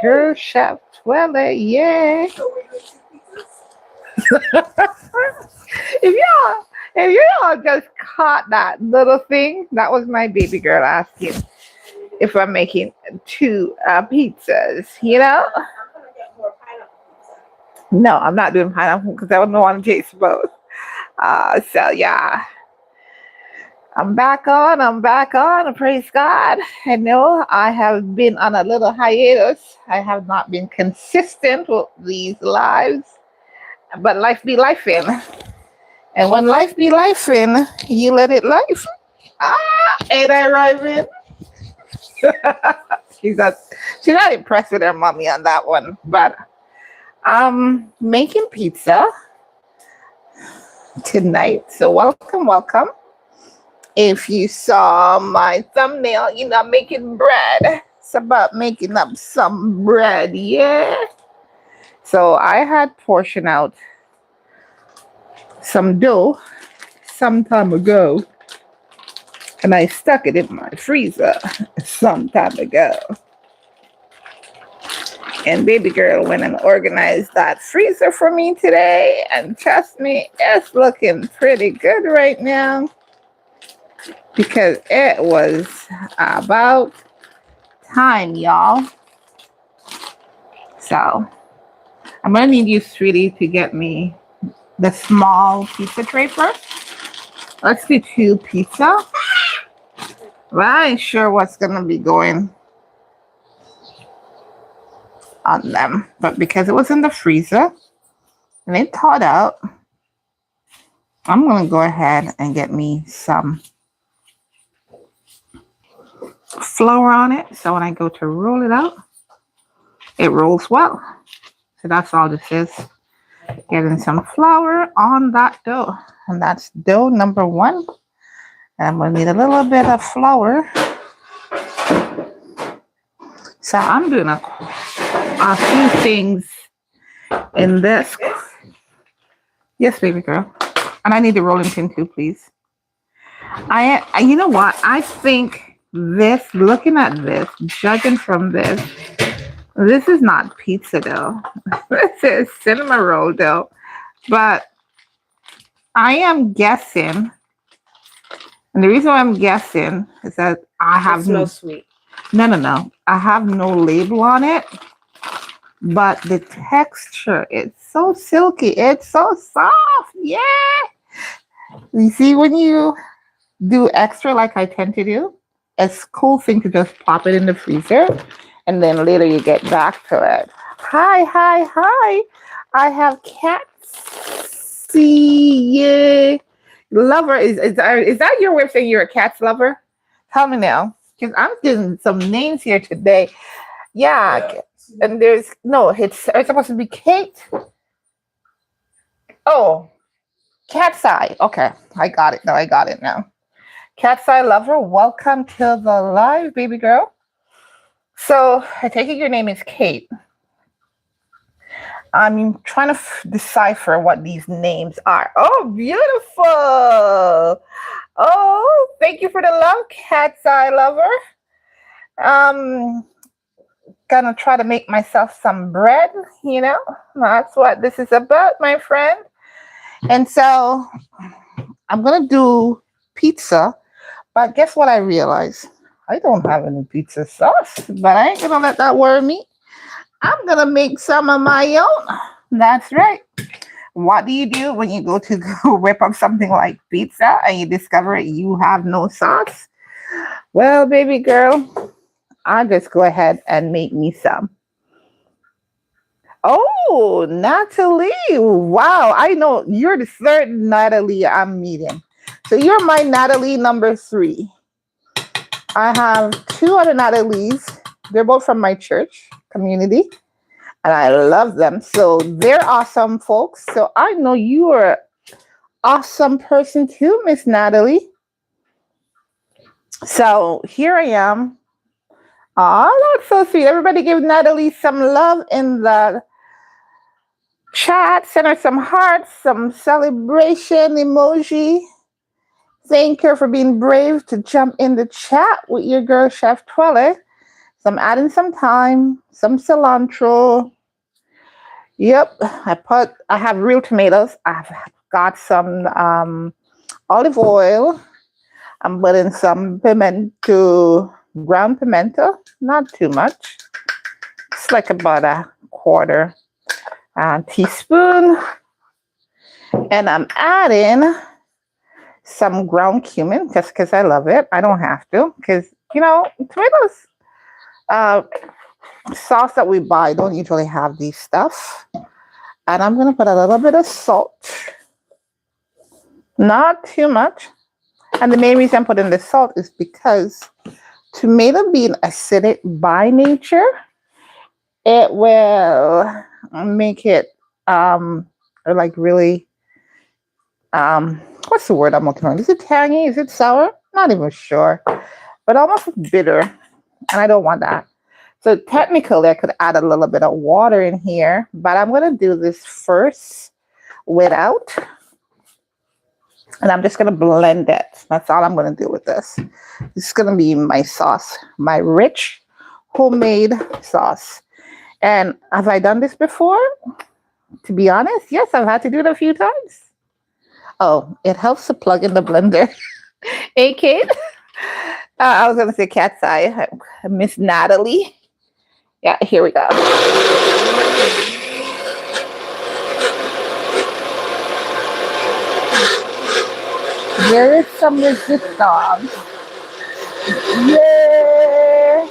Girl Chef Twellyah, yeah. if y'all just caught that little thing, that was my baby girl asking if I'm making two pizzas, you know? No, I'm not doing pineapple because I don't want to taste both. So yeah, I'm back on. Praise God. I know I have been on a little hiatus. I have not been consistent with these lives, but life be life in. And when life be life in, you let it life. Ain't I right, man? she's not she's not impressed with her mommy on that one. But making pizza tonight. So welcome, welcome. If you saw my thumbnail, you know I'm making bread. It's about making up some bread, yeah. So I had portioned out some dough some time ago, and I stuck it in my freezer some time ago. And baby girl went and organized that freezer for me today. And trust me, it's looking pretty good right now because it was about time, y'all. So I'm gonna need you, sweetie, to get me the small pizza tray first. Let's do two pizza. Well, I ain't sure what's gonna be going on them, but because it was in the freezer and it thawed out, I'm gonna go ahead and get me some flour on it so when I go to roll it out, it rolls well. So that's all this is. Getting some flour on that dough. And that's dough number one. And I'm gonna need a little bit of flour. So I'm doing a few things in this. Yes, baby girl. And I need the rolling pin too, please. You know what? I think this, looking at this, judging from this is not pizza dough. This is cinnamon roll dough. But I am guessing, and the reason why I'm guessing is that I have no sweet. No. I have no label on it, but the texture is so silky. It's so soft. Yeah. You see, when you do extra like I tend to do, it's a cool thing to just pop it in the freezer and then later you get back to it. Hi. I have cats. See, yeah. Lover, is that your way of saying you're a cats lover? Tell me now. Because I'm getting some names here today. Yeah. And there's, no, it's supposed to be Kate. Oh, Cat's Eye. Okay. I got it. No, I got it now. Cat's Eye Lover, welcome to the live, baby girl. So I take it your name is Kate. I'm trying to decipher what these names are. Oh, beautiful. Oh, thank you for the love, Cat's Eye Lover. Gonna try to make myself some bread, you know. That's what this is about, my friend. And so I'm gonna do pizza. But guess what I realized? I don't have any pizza sauce, but I ain't gonna let that worry me. I'm gonna make some of my own. That's right. What do you do when you go to go whip up something like pizza and you discover you have no sauce? Well, baby girl, I'll just go ahead and make me some. Oh, Natalie. Wow, I know you're the third Natalie I'm meeting. So you're my Natalie number 3. I have 2 other Natalies. They're both from my church community, and I love them. So they're awesome folks. So I know you are an awesome person too, Miss Natalie. So here I am. Oh, that's so sweet. Everybody give Natalie some love in the chat. Send her some hearts, some celebration emoji. Thank her for being brave to jump in the chat with your girl, Chef Twellyah. So I'm adding some thyme, some cilantro. Yep, I have real tomatoes. I've got some olive oil. I'm putting some pimento, ground pimento, not too much. It's like about a quarter teaspoon. And I'm adding some ground cumin just because I love it. I don't have to because, tomatoes, sauce that we buy don't usually have these stuff. And I'm going to put a little bit of salt. Not too much. And the main reason I'm putting the salt is because tomato being acidic by nature, it will make it like really, what's the word I'm looking for? Is it tangy? Is it sour? Not even sure. But almost bitter. And I don't want that. So technically I could add a little bit of water in here, but I'm going to do this first without. And I'm just going to blend it. That's all I'm going to do with this. This is going to be my sauce, my rich homemade sauce. And have I done this before? To be honest, yes, I've had to do it a few times. Oh, it helps to plug in the blender. Hey, kid. I was going to say cat's eye. Miss Natalie. Yeah, here we go. There is some resistance. Yeah.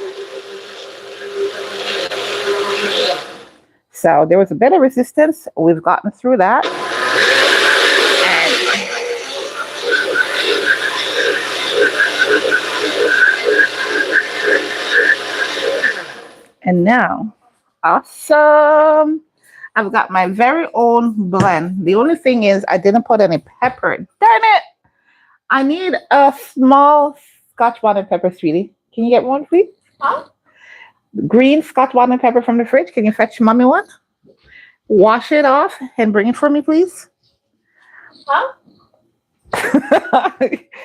So there was a bit of resistance. We've gotten through that. And now, awesome. I've got my very own blend. The only thing is I didn't put any pepper. Darn it. I need a small Scotch bonnet pepper, sweetie. Can you get one, please? Huh? Green Scotch bonnet pepper from the fridge. Can you fetch mommy one? Wash it off and bring it for me, please. Huh?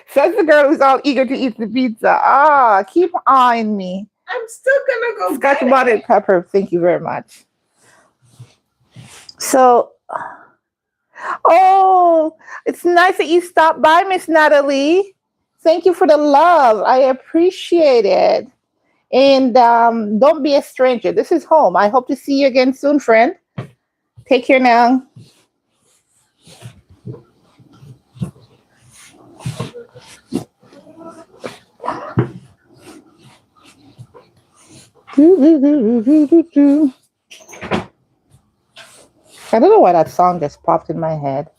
Says the girl who's all eager to eat the pizza. Ah, keep eyeing me. I'm still gonna go. Scotch bonnet pepper. Thank you very much. So, oh, it's nice that you stopped by, Miss Natalie. Thank you for the love. I appreciate it. And don't be a stranger. This is home. I hope to see you again soon, friend. Take care now. I don't know why that song just popped in my head.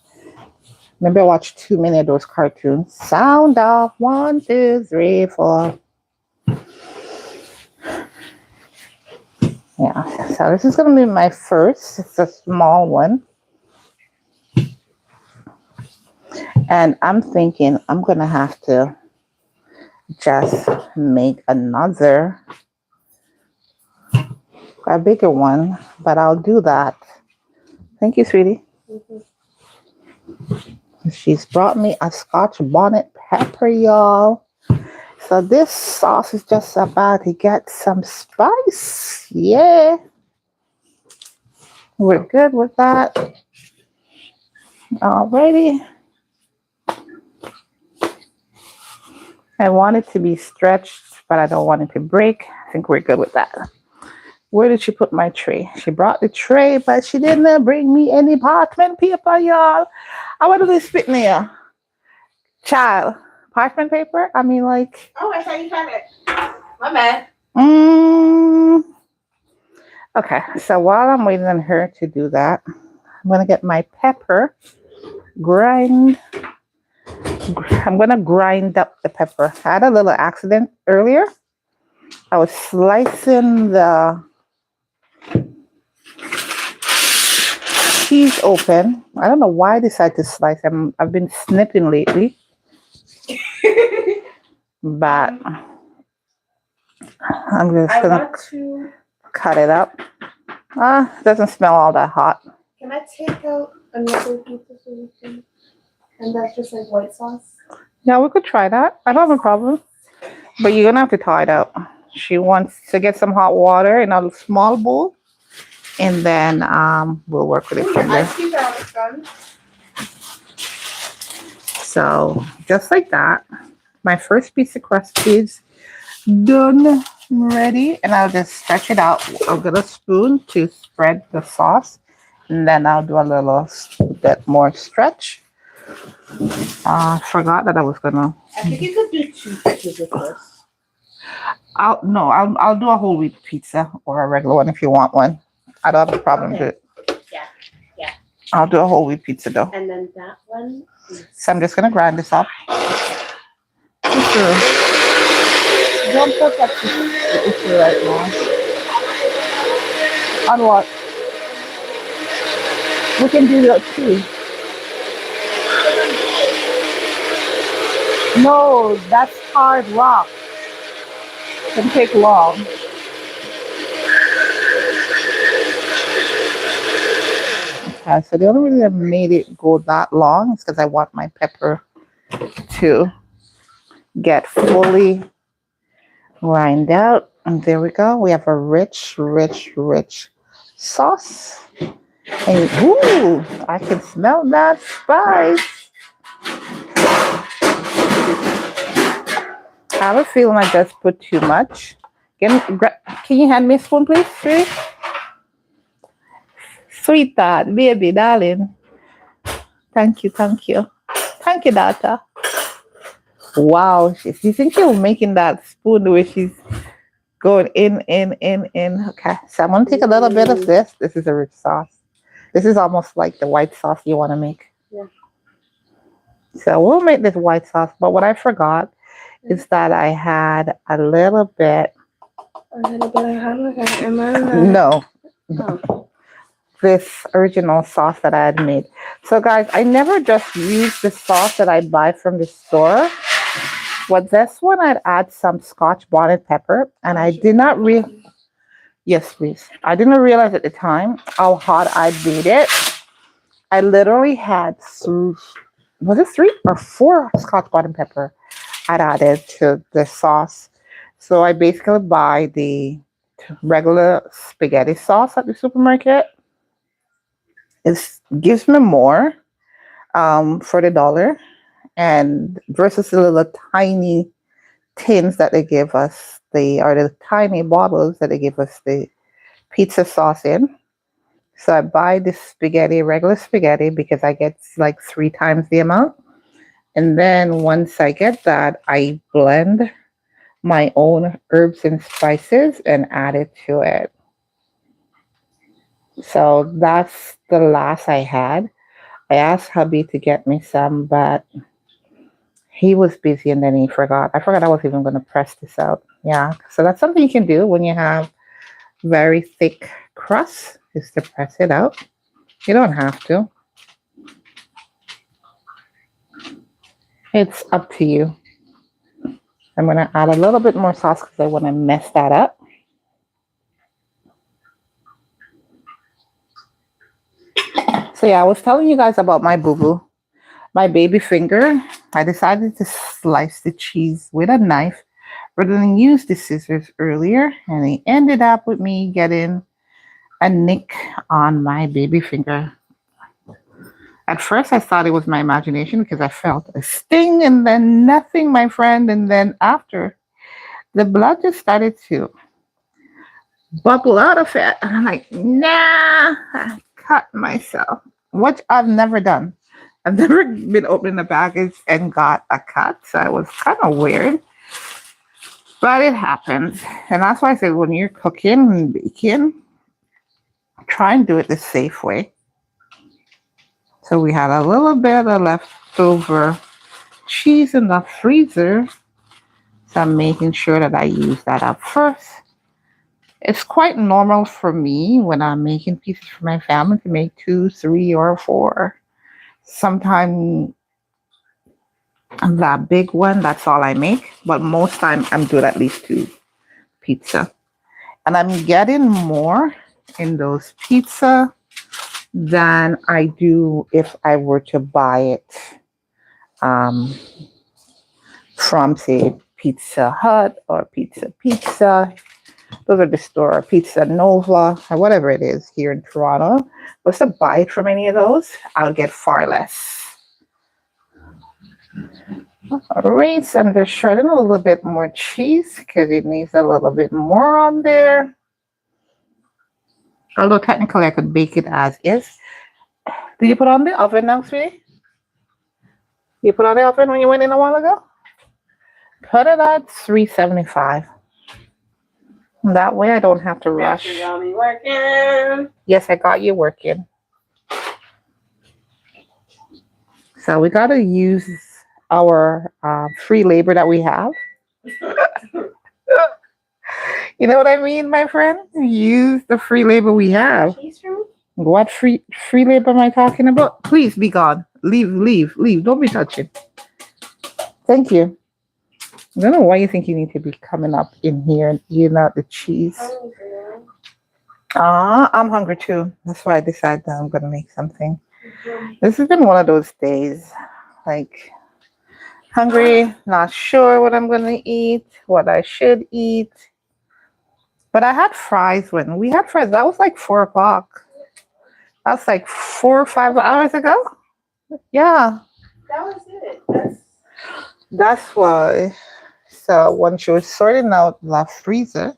Maybe I watched too many of those cartoons. Sound off. 1, 2, 3, 4. Yeah, so this is going to be my first. It's a small one. And I'm thinking I'm going to have to just make another, a bigger one, but I'll do that. Thank you, sweetie. Mm-hmm. She's brought me a Scotch bonnet pepper, y'all. So this sauce is just about to get some spice. Yeah. We're good with that. Alrighty. I want it to be stretched, but I don't want it to break. I think we're good with that. Where did she put my tray? She brought the tray, but she didn't bring me any parchment paper, y'all. I want to spit in here. Child, parchment paper? I mean, like... Oh, I thought you had it. My bad. Okay, so while I'm waiting on her to do that, I'm going to get my pepper, I'm going to grind up the pepper. I had a little accident earlier. I was slicing the cheese open. I don't know why I decided to slice them. I've been snipping lately. But I'm just going to cut it up. It doesn't smell all that hot. Can I take out another piece of something? And that's just like white sauce? Yeah, we could try that. I don't have a problem. But you're going to have to thaw it out. She wants to get some hot water in a small bowl, and then we'll work with it from I there. see that it's done. So just like that, my first piece of crust is done, ready, and I'll just stretch it out. I'll get a spoon to spread the sauce, and then I'll do a little bit more stretch. Forgot that I was gonna. I think you could do 2 pieces of this. I'll do a whole wheat pizza or a regular one if you want one. I don't have a problem with it. Yeah. I'll do a whole wheat pizza though. And then that one. So I'm just gonna grind this up. Sure. Don't put that the issue right now. On what? We can do that too. No, that's hard rock. It can take long. Okay, so the only reason I made it go that long is because I want my pepper to get fully grind out. And there we go. We have a rich, rich, rich sauce. And ooh, I can smell that spice. I have a feeling I just put too much. Can you hand me a spoon, please, sweetie? Sweetheart, baby, darling. Thank you, thank you. Thank you, daughter. Wow, you think she's making that spoon the way she's going in. Okay, so I'm going to take a little bit of this. This is a rich sauce. This is almost like the white sauce you want to make. Yeah. So we'll make this white sauce. But what I forgot is that I had a little bit. No. Oh. This original sauce that I had made. So guys, I never just use the sauce that I buy from the store. But this one, I'd add some Scotch bonnet pepper. And I did not Yes, please. I didn't realize at the time how hot I made it. I literally had was it 3 or 4 Scotch bonnet pepper I'd added to the sauce. So I basically buy the regular spaghetti sauce at the supermarket. It gives me more for the $1, and versus the little tiny tins that they give us, the tiny bottles that they give us the pizza sauce in. So I buy this spaghetti, regular spaghetti, because I get like 3 times the amount. And then once I get that, I blend my own herbs and spices and add it to it. So that's the last I had. I asked hubby to get me some, but he was busy and then he forgot. I forgot I was even going to press this out. Yeah, so that's something you can do when you have very thick crust, is to press it out. You don't have to. It's up to you. I'm going to add a little bit more sauce because I want to mess that up. So yeah, I was telling you guys about my boo-boo. My baby finger. I decided to slice the cheese with a knife rather than use the scissors earlier. And it ended up with me getting a nick on my baby finger. At first, I thought it was my imagination because I felt a sting and then nothing, my friend. And then after, the blood just started to bubble out of it. And I'm like, nah, I cut myself, which I've never done. I've never been opening a package and got a cut. So it was kind of weird. But it happens. And that's why I said when you're cooking and baking, try and do it the safe way. So we had a little bit of leftover cheese in the freezer. So I'm making sure that I use that up first. It's quite normal for me when I'm making pieces for my family to make 2, 3, or 4. Sometimes that big one, that's all I make. But most time I'm doing at least 2 pizza. And I'm getting more in those pizza than I do if I were to buy it from, say, Pizza Hut or Pizza. Those are the store, Pizza Nova, or whatever it is here in Toronto. What's to buy from any of those? I'll get far less. Rates, I'm just shredding a little bit more cheese because it needs a little bit more on there. Although technically I could bake it as is. Did you put on the oven now, sweetie? You put on the oven when you went in a while ago? Put it at 375. That way I don't have to rush. You got me working. Yes, I got you working. So we got to use our free labor that we have. You know what I mean, my friend? Use the free labor we have. What free labor am I talking about? Please be gone. Leave. Don't be touching. Thank you. I don't know why you think you need to be coming up in here and eating out the cheese. I'm hungry too. That's why I decided that I'm going to make something. This has been one of those days. Like, hungry, not sure what I'm going to eat, what I should eat. But I had fries when we had fries. That was like 4 o'clock. That's like 4 or 5 hours ago. Yeah. That was it. That's why. So when she was sorting out the freezer,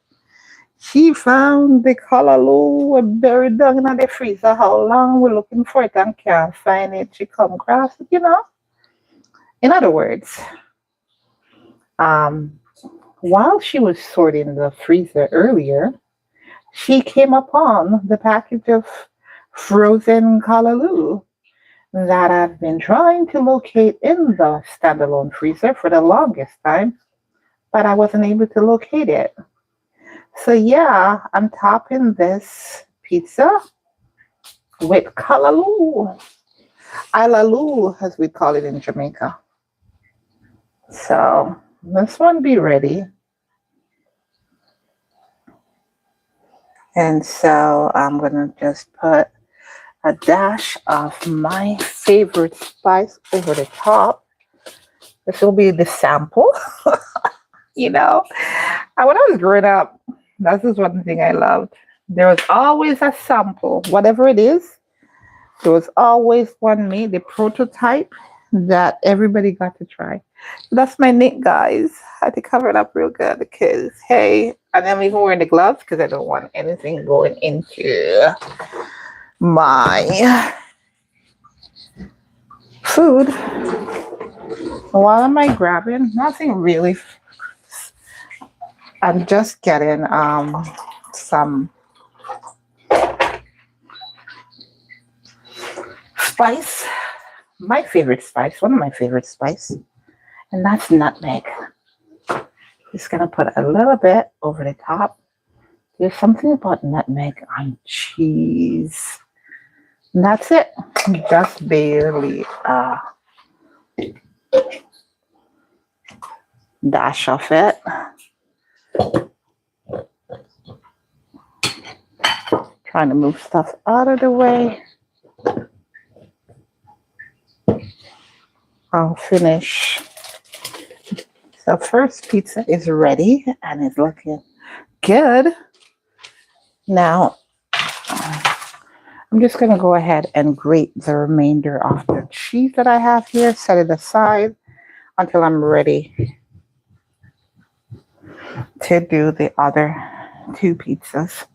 she found the callaloo buried down in the freezer. How long we're looking for it and can't find it. She come across it, you know. In other words, while she was sorting the freezer earlier, she came upon the package of frozen callaloo that I've been trying to locate in the standalone freezer for the longest time, but I wasn't able to locate it. So yeah, I'm topping this pizza with callaloo. Alaloo, as we call it in Jamaica. So this one be ready. And so I'm going to just put a dash of my favorite spice over the top. This will be the sample. You know, and when I was growing up, that's just one thing I loved. There was always a sample, whatever it is. There was always one made, the prototype that everybody got to try. That's my knit, guys. I had to cover it up real good because, hey, and I'm even wearing the gloves because I don't want anything going into my food. While am I grabbing? Nothing really. I'm just getting some spice. My favorite spice, one of my favorite spice, and that's nutmeg. Just gonna put a little bit over the top. There's something about nutmeg on cheese. And that's it. Just barely dash of it. Trying to move stuff out of the way. I'll finish. So first pizza is ready and it's looking good. Now I'm just going to go ahead and grate the remainder of the cheese that I have here, set it aside until I'm ready to do the other 2 pizzas.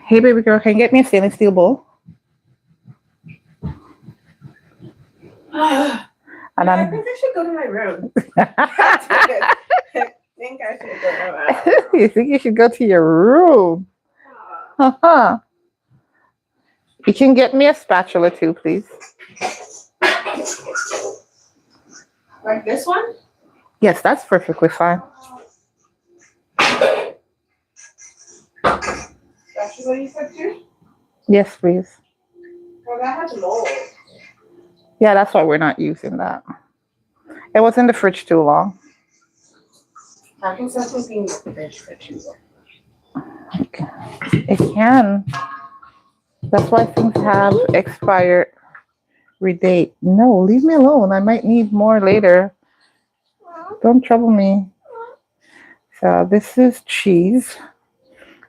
Hey, baby girl, can you get me a stainless steel bowl? And I think I should go to my room. You think you should go to your room? Uh-huh. You can get me a spatula too, please. Like this one? Yes, that's perfectly fine. Spatula you said too? Yes, please. Well, that has mold. Yeah, that's why we're not using that. It was in the fridge too long. How can something be in the fridge for too long? Okay. It can. That's why things have expired date. No, leave me alone. I might need more later. Don't trouble me. So this is cheese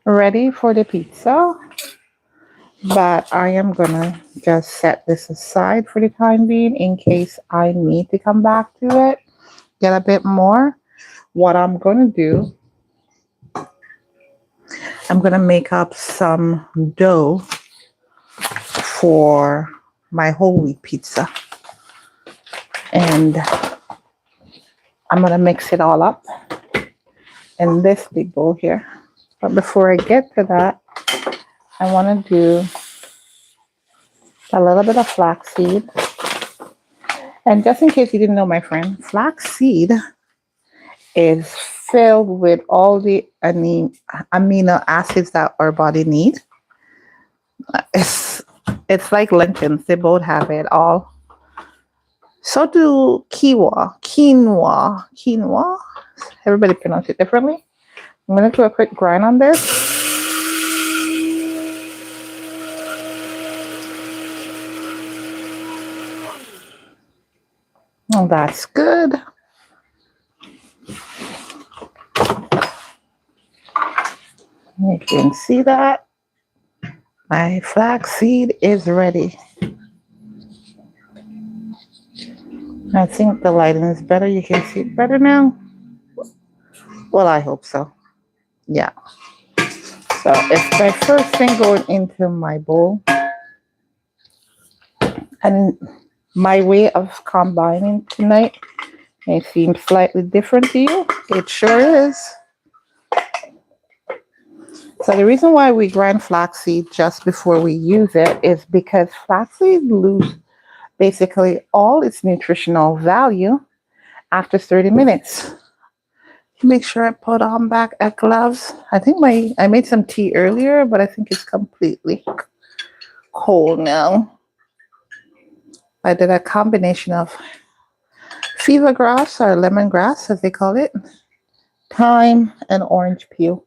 ready for the pizza. But I am gonna just set this aside for the time being in case I need to come back to it, get a bit more. What I'm gonna do, I'm gonna make up some dough for my whole wheat pizza. And I'm gonna mix it all up in this big bowl here. But before I get to that, I wanna do a little bit of flaxseed. And just in case you didn't know, my friend, flaxseed is filled with all the amino acids that our body needs. It's like lentils. They both have it all. So do quinoa. Everybody pronounce it differently. I'm going to do a quick grind on this. Oh, that's good. You can see that. My flaxseed is ready. I think the lighting is better. You can see it better now. Well, I hope so. Yeah. So it's my first thing going into my bowl. And my way of combining tonight may seem slightly different to you. It sure is. So the reason why we grind flaxseed just before we use it is because flaxseed loses basically all its nutritional value after 30 minutes. Make sure I put on back at gloves. I think I made some tea earlier, but I think it's completely cold now. I did a combination of fever grass or lemongrass, as they call it, thyme, and orange peel.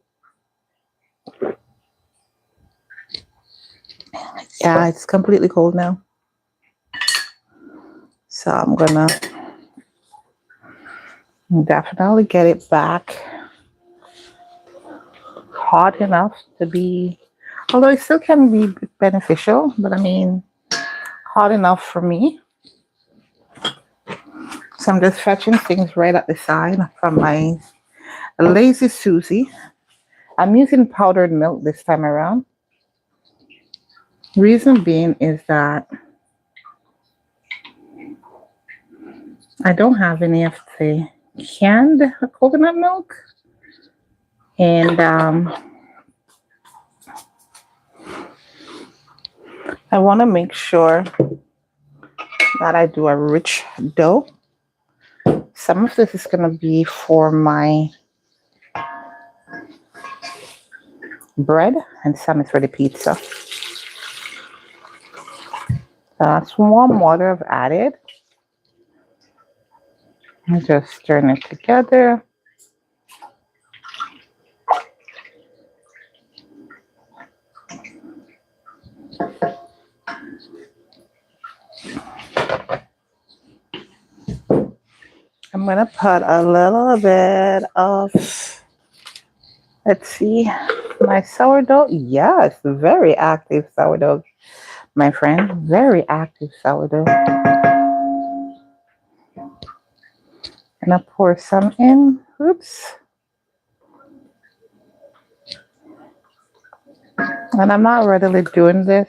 Yeah, it's completely cold now. So I'm gonna definitely get it back hot enough to be, although it still can be beneficial, but I mean, hot enough for me. So I'm just fetching things right at the side from my Lazy Susie. I'm using powdered milk this time around. Reason being is that I don't have any of the canned coconut milk. And I want to make sure that I do a rich dough. Some of this is going to be for my bread and some is for the pizza. That's warm water I've added. I just stir it together. I'm going to put a little bit of, let's see, my sourdough. Yes, very active sourdough, my friend. Very active sourdough. And I pour some in. Oops. And I'm not readily doing this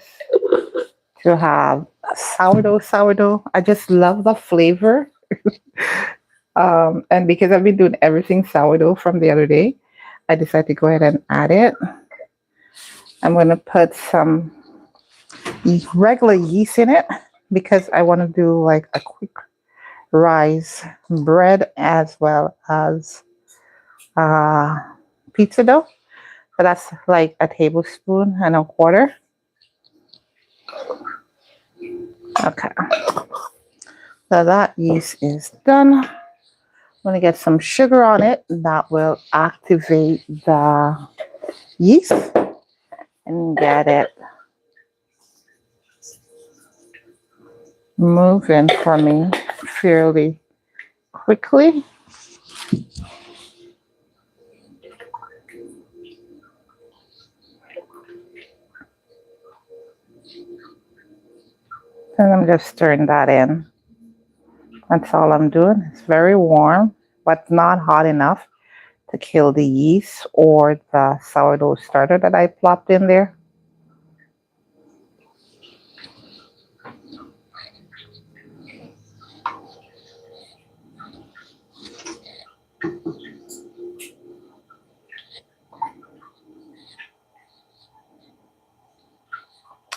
to have sourdough. I just love the flavor. And because I've been doing everything sourdough from the other day, I decided to go ahead and add it. I'm going to put some regular yeast in it because I want to do like a quick rise bread as well as pizza dough. So that's like a tablespoon and a quarter. Okay. So that yeast is done. I'm going to get some sugar on it. That will activate the yeast and get it moving for me fairly quickly. And I'm just stirring that in. That's all I'm doing. It's very warm, but not hot enough to kill the yeast or the sourdough starter that I plopped in there.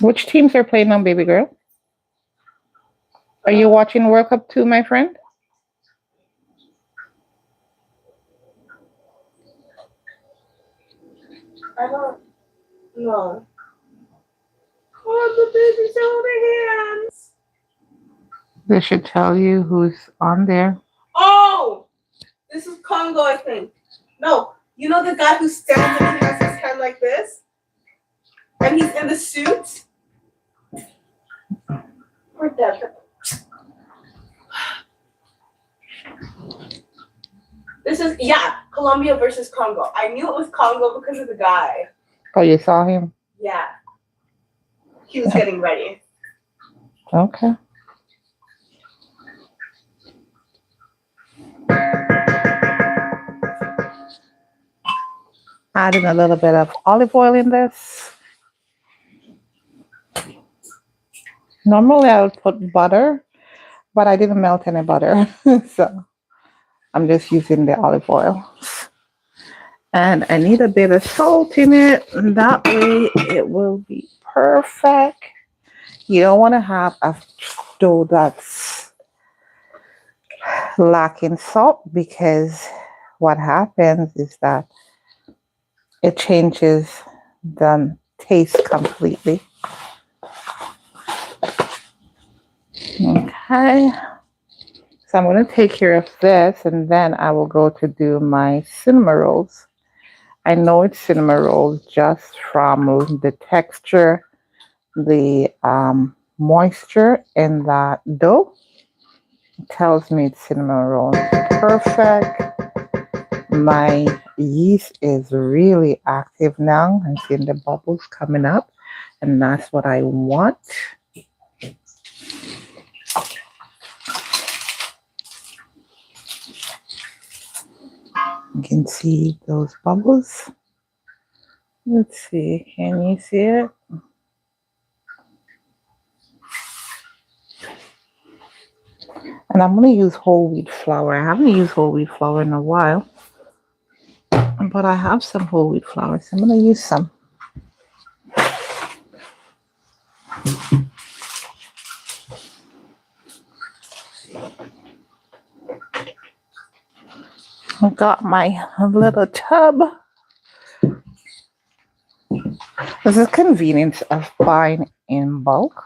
Which teams are playing now, baby girl? Are you watching World Cup too, my friend? I don't know. Oh, the baby's holding hands. They should tell you who's on there. Oh, this is Congo, I think. No, you know the guy who stands and he has his hand like this? And he's in the suit? We're dead. This is, yeah, Colombia versus Congo. I knew it was Congo because of the guy. Oh, you saw him? Yeah. He was getting ready. Okay. Adding a little bit of olive oil in this. Normally I would put butter, but I didn't melt any butter. So I'm just using the olive oil. And I need a bit of salt in it. And that way it will be perfect. You don't want to have a dough that's lacking salt, because what happens is that it changes the taste completely. Okay. So I'm going to take care of this, and then I will go to do my cinnamon rolls. I know it's cinnamon rolls just from the texture, the moisture in that dough. It tells me it's cinnamon rolls. Perfect. My yeast is really active now. I'm seeing the bubbles coming up, and that's what I want. You can see those bubbles. Let's see, can you see it? And I'm going to use whole wheat flour. I haven't used whole wheat flour in a while, but I have some whole wheat flour, so I'm going to use some. I got my little tub. This is convenience of buying in bulk.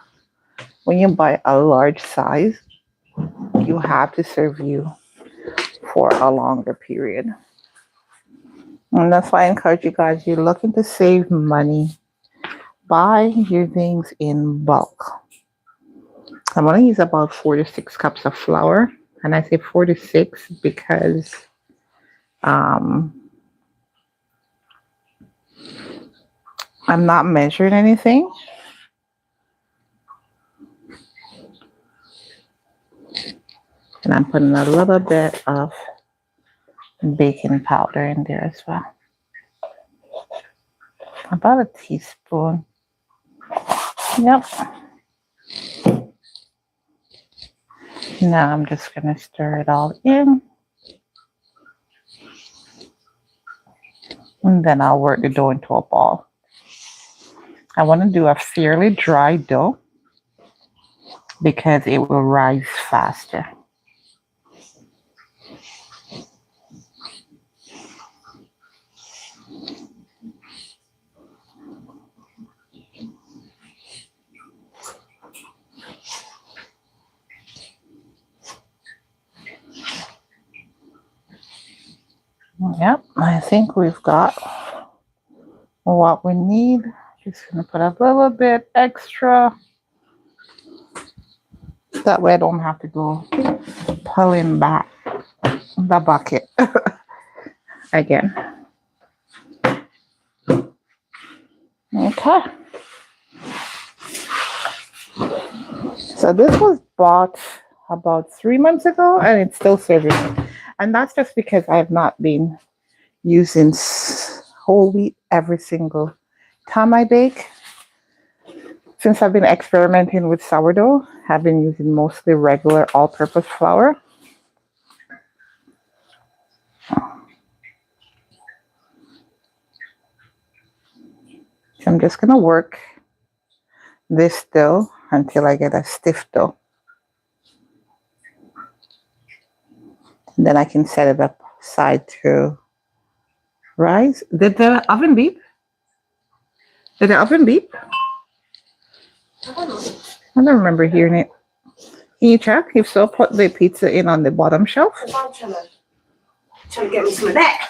When you buy a large size, you have to serve you for a longer period. And that's why I encourage you guys, you're looking to save money, buy your things in bulk. I'm going to use about 4 to 6 cups of flour. And I say 4 to 6 because I'm not measuring anything. And I'm putting a little bit of baking powder in there as well. About a teaspoon. Yep. Now I'm just going to stir it all in. And then I'll work the dough into a ball. I want to do a fairly dry dough because it will rise faster. Yep, I think we've got what we need. Just gonna put a little bit extra. That way I don't have to go pulling back the bucket again. Okay. So this was bought about 3 months ago and it's still serving me. And that's just because I have not been using whole wheat every single time I bake. Since I've been experimenting with sourdough, I've been using mostly regular all-purpose flour. So I'm just going to work this dough until I get a stiff dough. And then I can set it up side to rise. Did the oven beep? Did the oven beep? I don't remember hearing it. Can you check? If so, put the pizza in on the bottom shelf. I'm trying to get me some of that.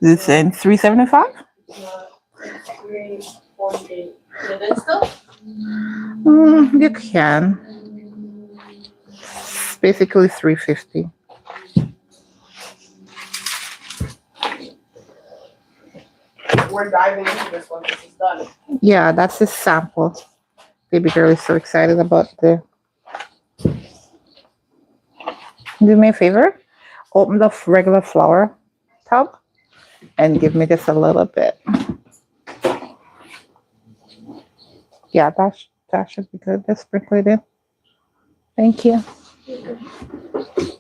This in $3.75? 348. Is it still? You can. It's basically $3.50. We're diving into this one because it's done. Yeah, that's the sample. Baby girl is so excited about the. Do me a favor. Open the regular flour tub and give me just a little bit. Yeah, that should be good. Just sprinkle it in. Thank you.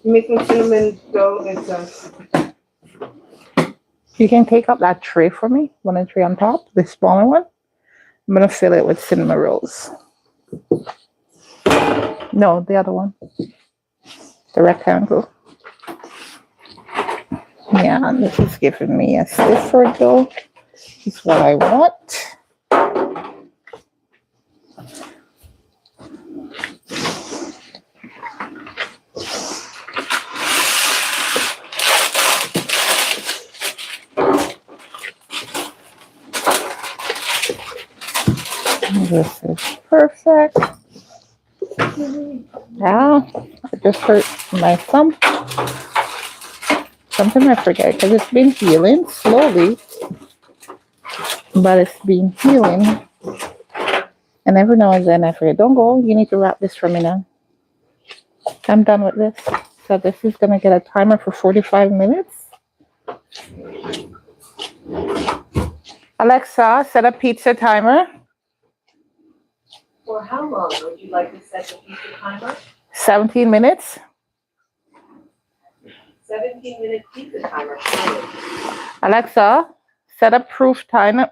Making cinnamon dough is You can take up that tray for me, one tray on top, the smaller one. I'm gonna fill it with cinnamon rolls. No, the other one, the rectangle. Yeah, and this is giving me a stiffer dough. This is what I want. This is perfect. Yeah, I just hurt my thumb. Sometimes I forget because it's been healing slowly, but it's been healing. And every now and then I forget. Don't go. You need to wrap this for me now. I'm done with this. So this is going to get a timer for 45 minutes. Alexa, set a pizza timer. For how long would you like to set the pizza timer? 17 minutes. 17-minute pizza timer. Alexa, set a proof timer.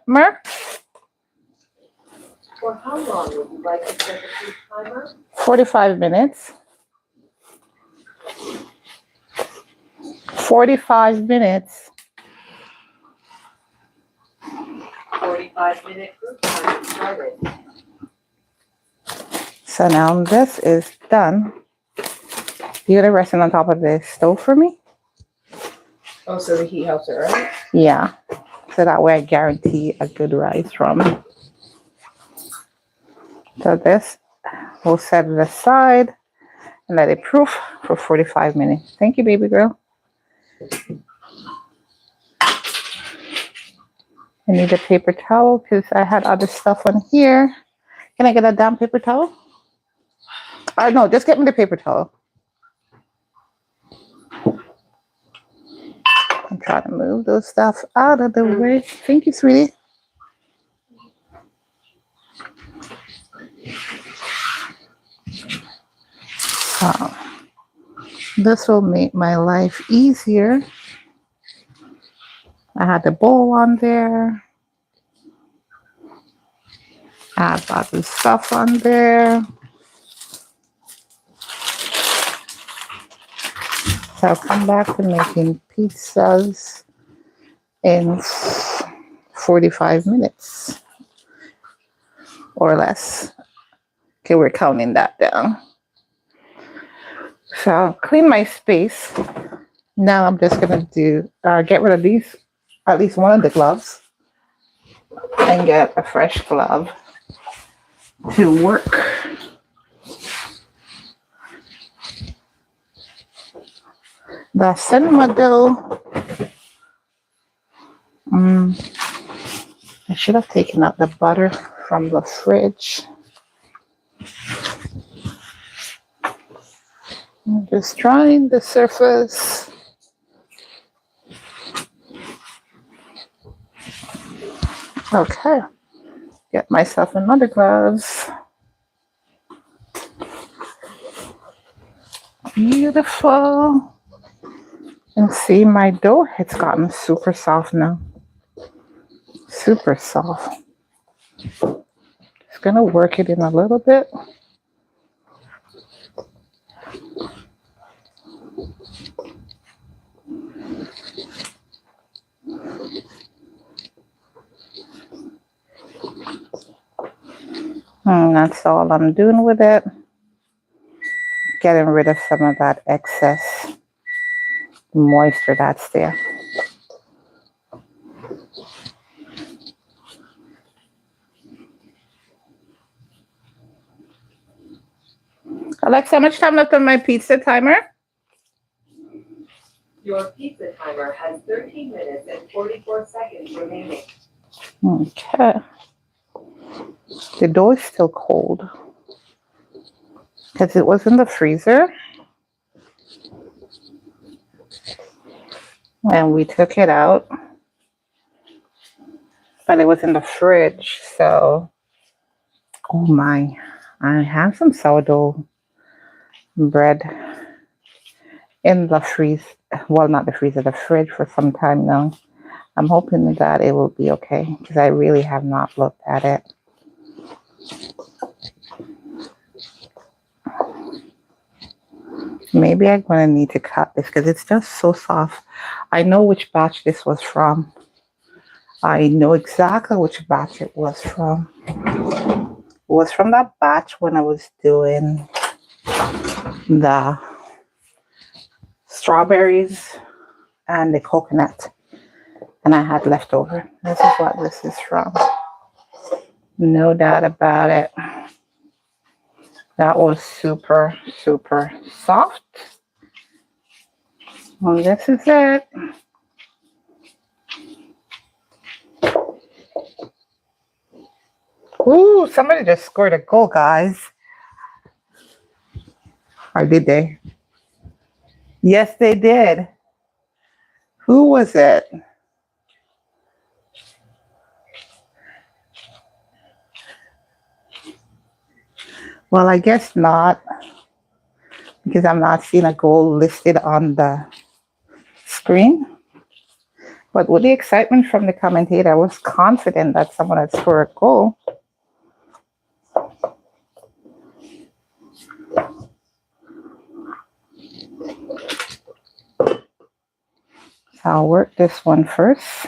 For how long would you like to set the proof timer? 45 minutes. 45 minutes. 45-minute proof timer started. So now this is done. You're gonna rest it on top of the stove for me? Oh, so the heat helps it, right? Yeah. So that way I guarantee a good rise from it. So this, we'll set it aside and let it proof for 45 minutes. Thank you, baby girl. I need a paper towel because I had other stuff on here. Can I get a damn paper towel? No, just get me the paper towel. I'm trying to move those stuff out of the way. Thank you, sweetie. This will make my life easier. I had the bowl on there. I have other stuff on there. So I'll come back to making pizzas in 45 minutes or less. Okay, we're counting that down. So I'll clean my space. Now I'm just going to get rid of these, at least one of the gloves, and get a fresh glove to work. The cinnamon dough. I should have taken out the butter from the fridge. I'm just trying the surface. Okay. Get myself another gloves. Beautiful. And see my dough, it's gotten super soft now. Super soft. Just gonna work it in a little bit. And that's all I'm doing with it. Getting rid of some of that excess moisture that's there. Alexa, how much time left on my pizza timer? Your pizza timer has 13 minutes and 44 seconds remaining. Okay. The dough is still cold because it was in the freezer. And we took it out. But it was in the fridge, so oh my. I have some sourdough bread in the freeze, well, not the freezer, the fridge for some time now. I'm hoping that it will be okay because I really have not looked at it. Maybe I'm going to need to cut this because it's just so soft. I know which batch this was from. I know exactly which batch it was from. It was from that batch when I was doing the strawberries and the coconut, and I had leftover. This is what this is from. No doubt about it. That was super, super soft. Well, this is it. Ooh, somebody just scored a goal, guys. Or did they? Yes, they did. Who was it? Well, I guess not, because I'm not seeing a goal listed on the screen. But with the excitement from the commentator, I was confident that someone had scored a goal. So I'll work this one first.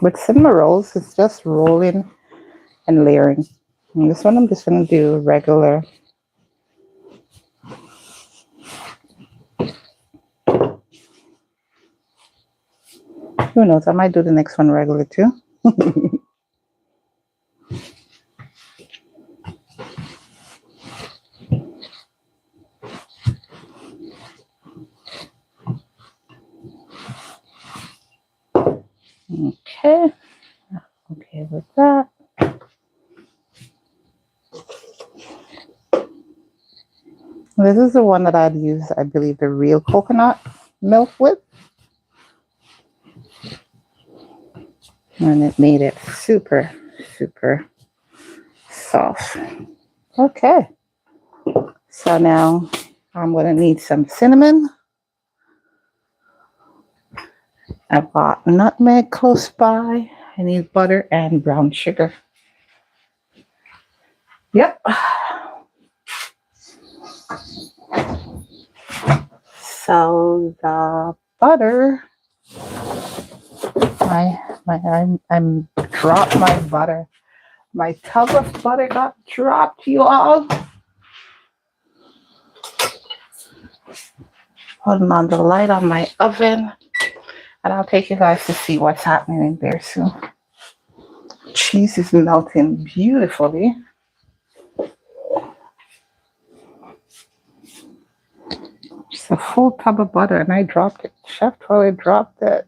With cinnamon rolls, it's just rolling and layering. And this one I'm just going to do regular. Who knows, I might do the next one regular too. Okay. Okay with that. This is the one that I'd use, I believe, the real coconut milk with. And it made it super, super soft. Okay. So now I'm going to need some cinnamon. I've got nutmeg close by. I need butter and brown sugar. Yep. So the butter, I'm dropped my butter. My tub of butter got dropped, you all. Putting on the light on my oven. And I'll take you guys to see what's happening in there soon. Cheese is melting beautifully. It's a full tub of butter and I dropped it. Chef Twellyah dropped it.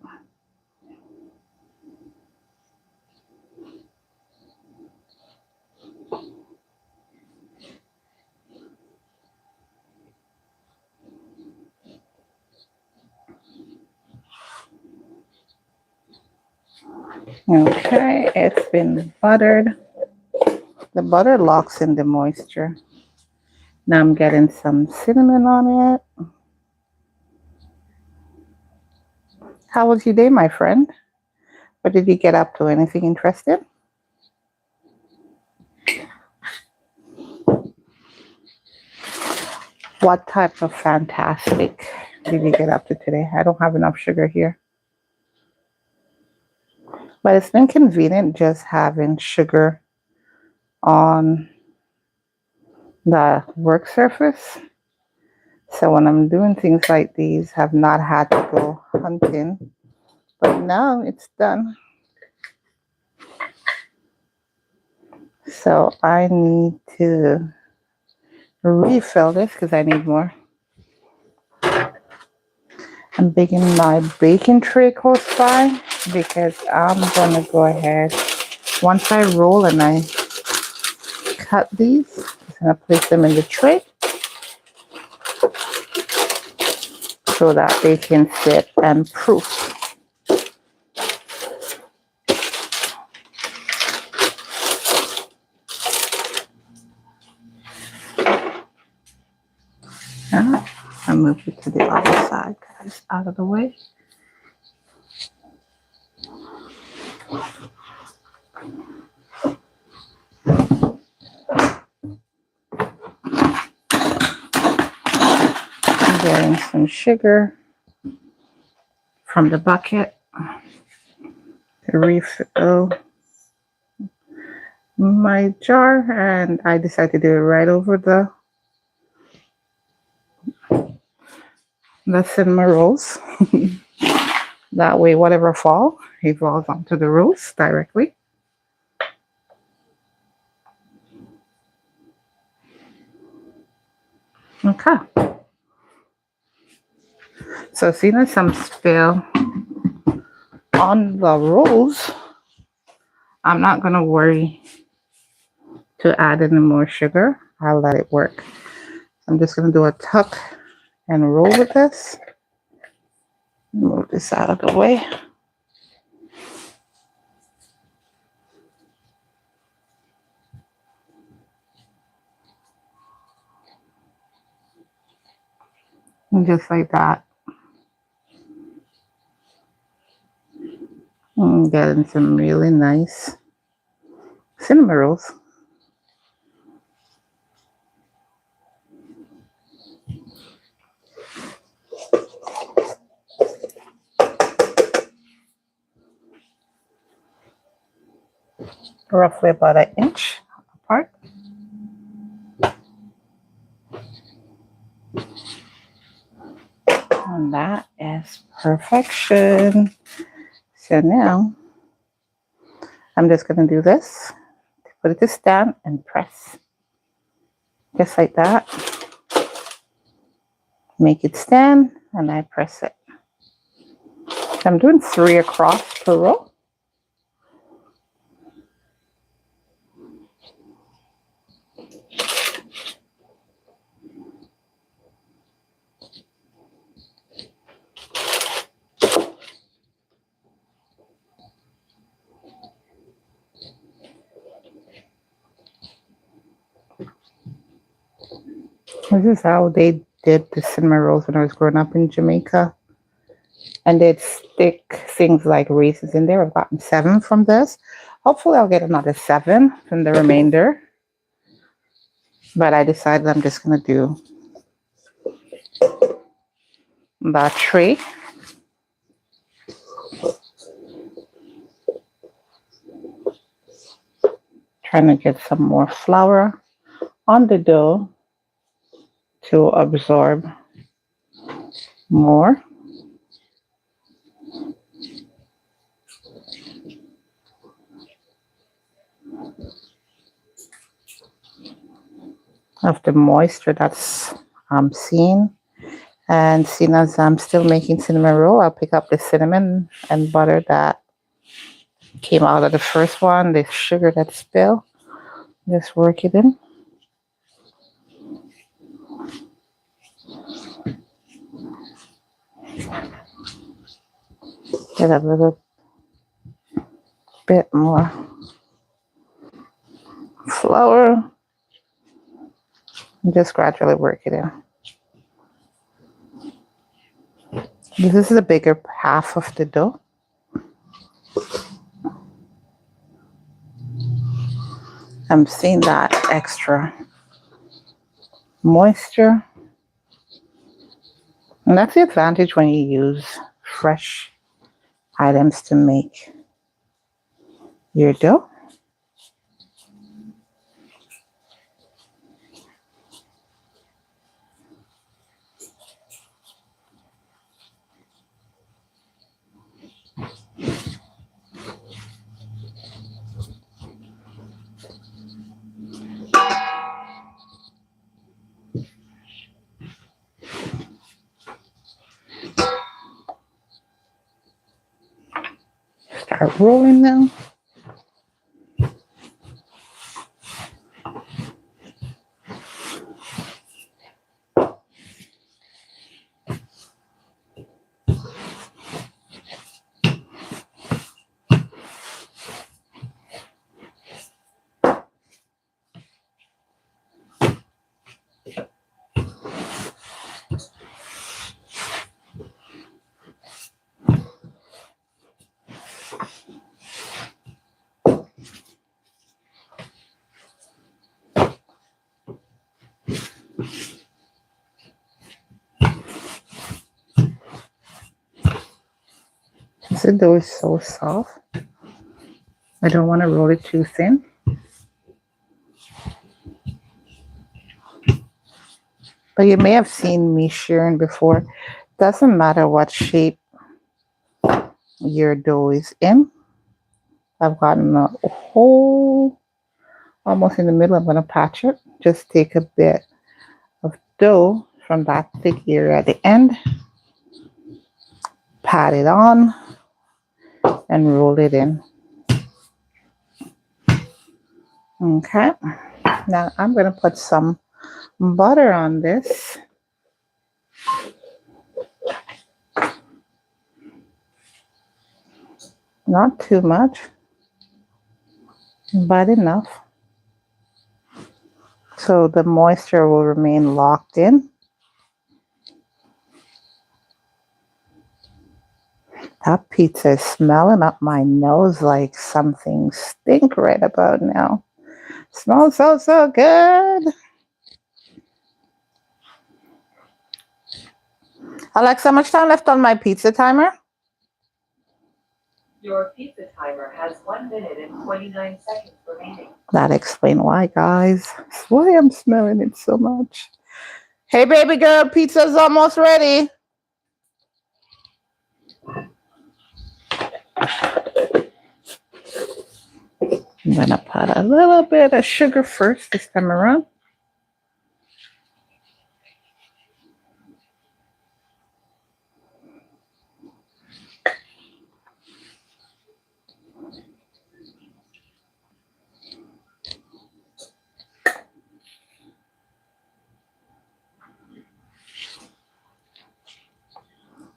Okay, it's been buttered. The butter locks in the moisture. Now I'm getting some cinnamon on it. How was your day, my friend? What did you get up to? Anything interesting? What type of fantastic did you get up to today? I don't have enough sugar here. But it's been convenient just having sugar on the work surface. So when I'm doing things like these, I've not had to go hunting. But now it's done. So I need to refill this because I need more. I'm baking my baking tray close by because I'm going to go ahead. Once I roll and I cut these, I'm going to place them in the tray so that they can sit and proof. I move it to the other side, guys, out of the way. I'm getting some sugar from the bucket to refill my jar, and I decided to do it right over the cinnamon rolls. That way, whatever fall, it falls onto the rolls directly. Okay. So seeing as some spill on the rolls, I'm not going to worry to add any more sugar. I'll let it work. I'm just going to do a tuck and roll with this. Move this out of the way. And just like that. I'm getting some really nice cinnamon rolls. Roughly about an inch apart. And that is perfection. So now I'm just going to do this. Put it to stand and press. Just like that. Make it stand and I press it. So I'm doing 3 across per row. This is how they did the cinnamon rolls when I was growing up in Jamaica. And they'd stick things like raisins in there. I've gotten 7 from this. Hopefully I'll get another 7 from the remainder. But I decided I'm just going to do the tray. Trying to get some more flour on the dough to absorb more. of the moisture that's seen. And seeing as I'm still making cinnamon roll, I'll pick up the cinnamon and butter that came out of the first one, the sugar that spilled. Just work it in. Get a little bit more flour. And just gradually work it in. This is the bigger half of the dough. I'm seeing that extra moisture. And that's the advantage when you use fresh items to make your dough. Start rolling now. The dough is so soft. I don't want to roll it too thin. But you may have seen me sharing before. Doesn't matter what shape your dough is in. I've gotten a hole almost in the middle. I'm going to patch it. Just take a bit of dough from that thick area at the end. Pat it on and roll it in. Okay. Now I'm going to put some butter on this. Not too much, but enough so the moisture will remain locked in. That pizza is smelling up my nose like something stink right about now. Smells so good. Alexa, how much time left on my pizza timer? Your pizza timer has 1 minute and 29 seconds remaining. That explains why, guys. That's why I'm smelling it so much. Hey, baby girl, pizza's almost ready. I'm gonna put a little bit of sugar first this time around.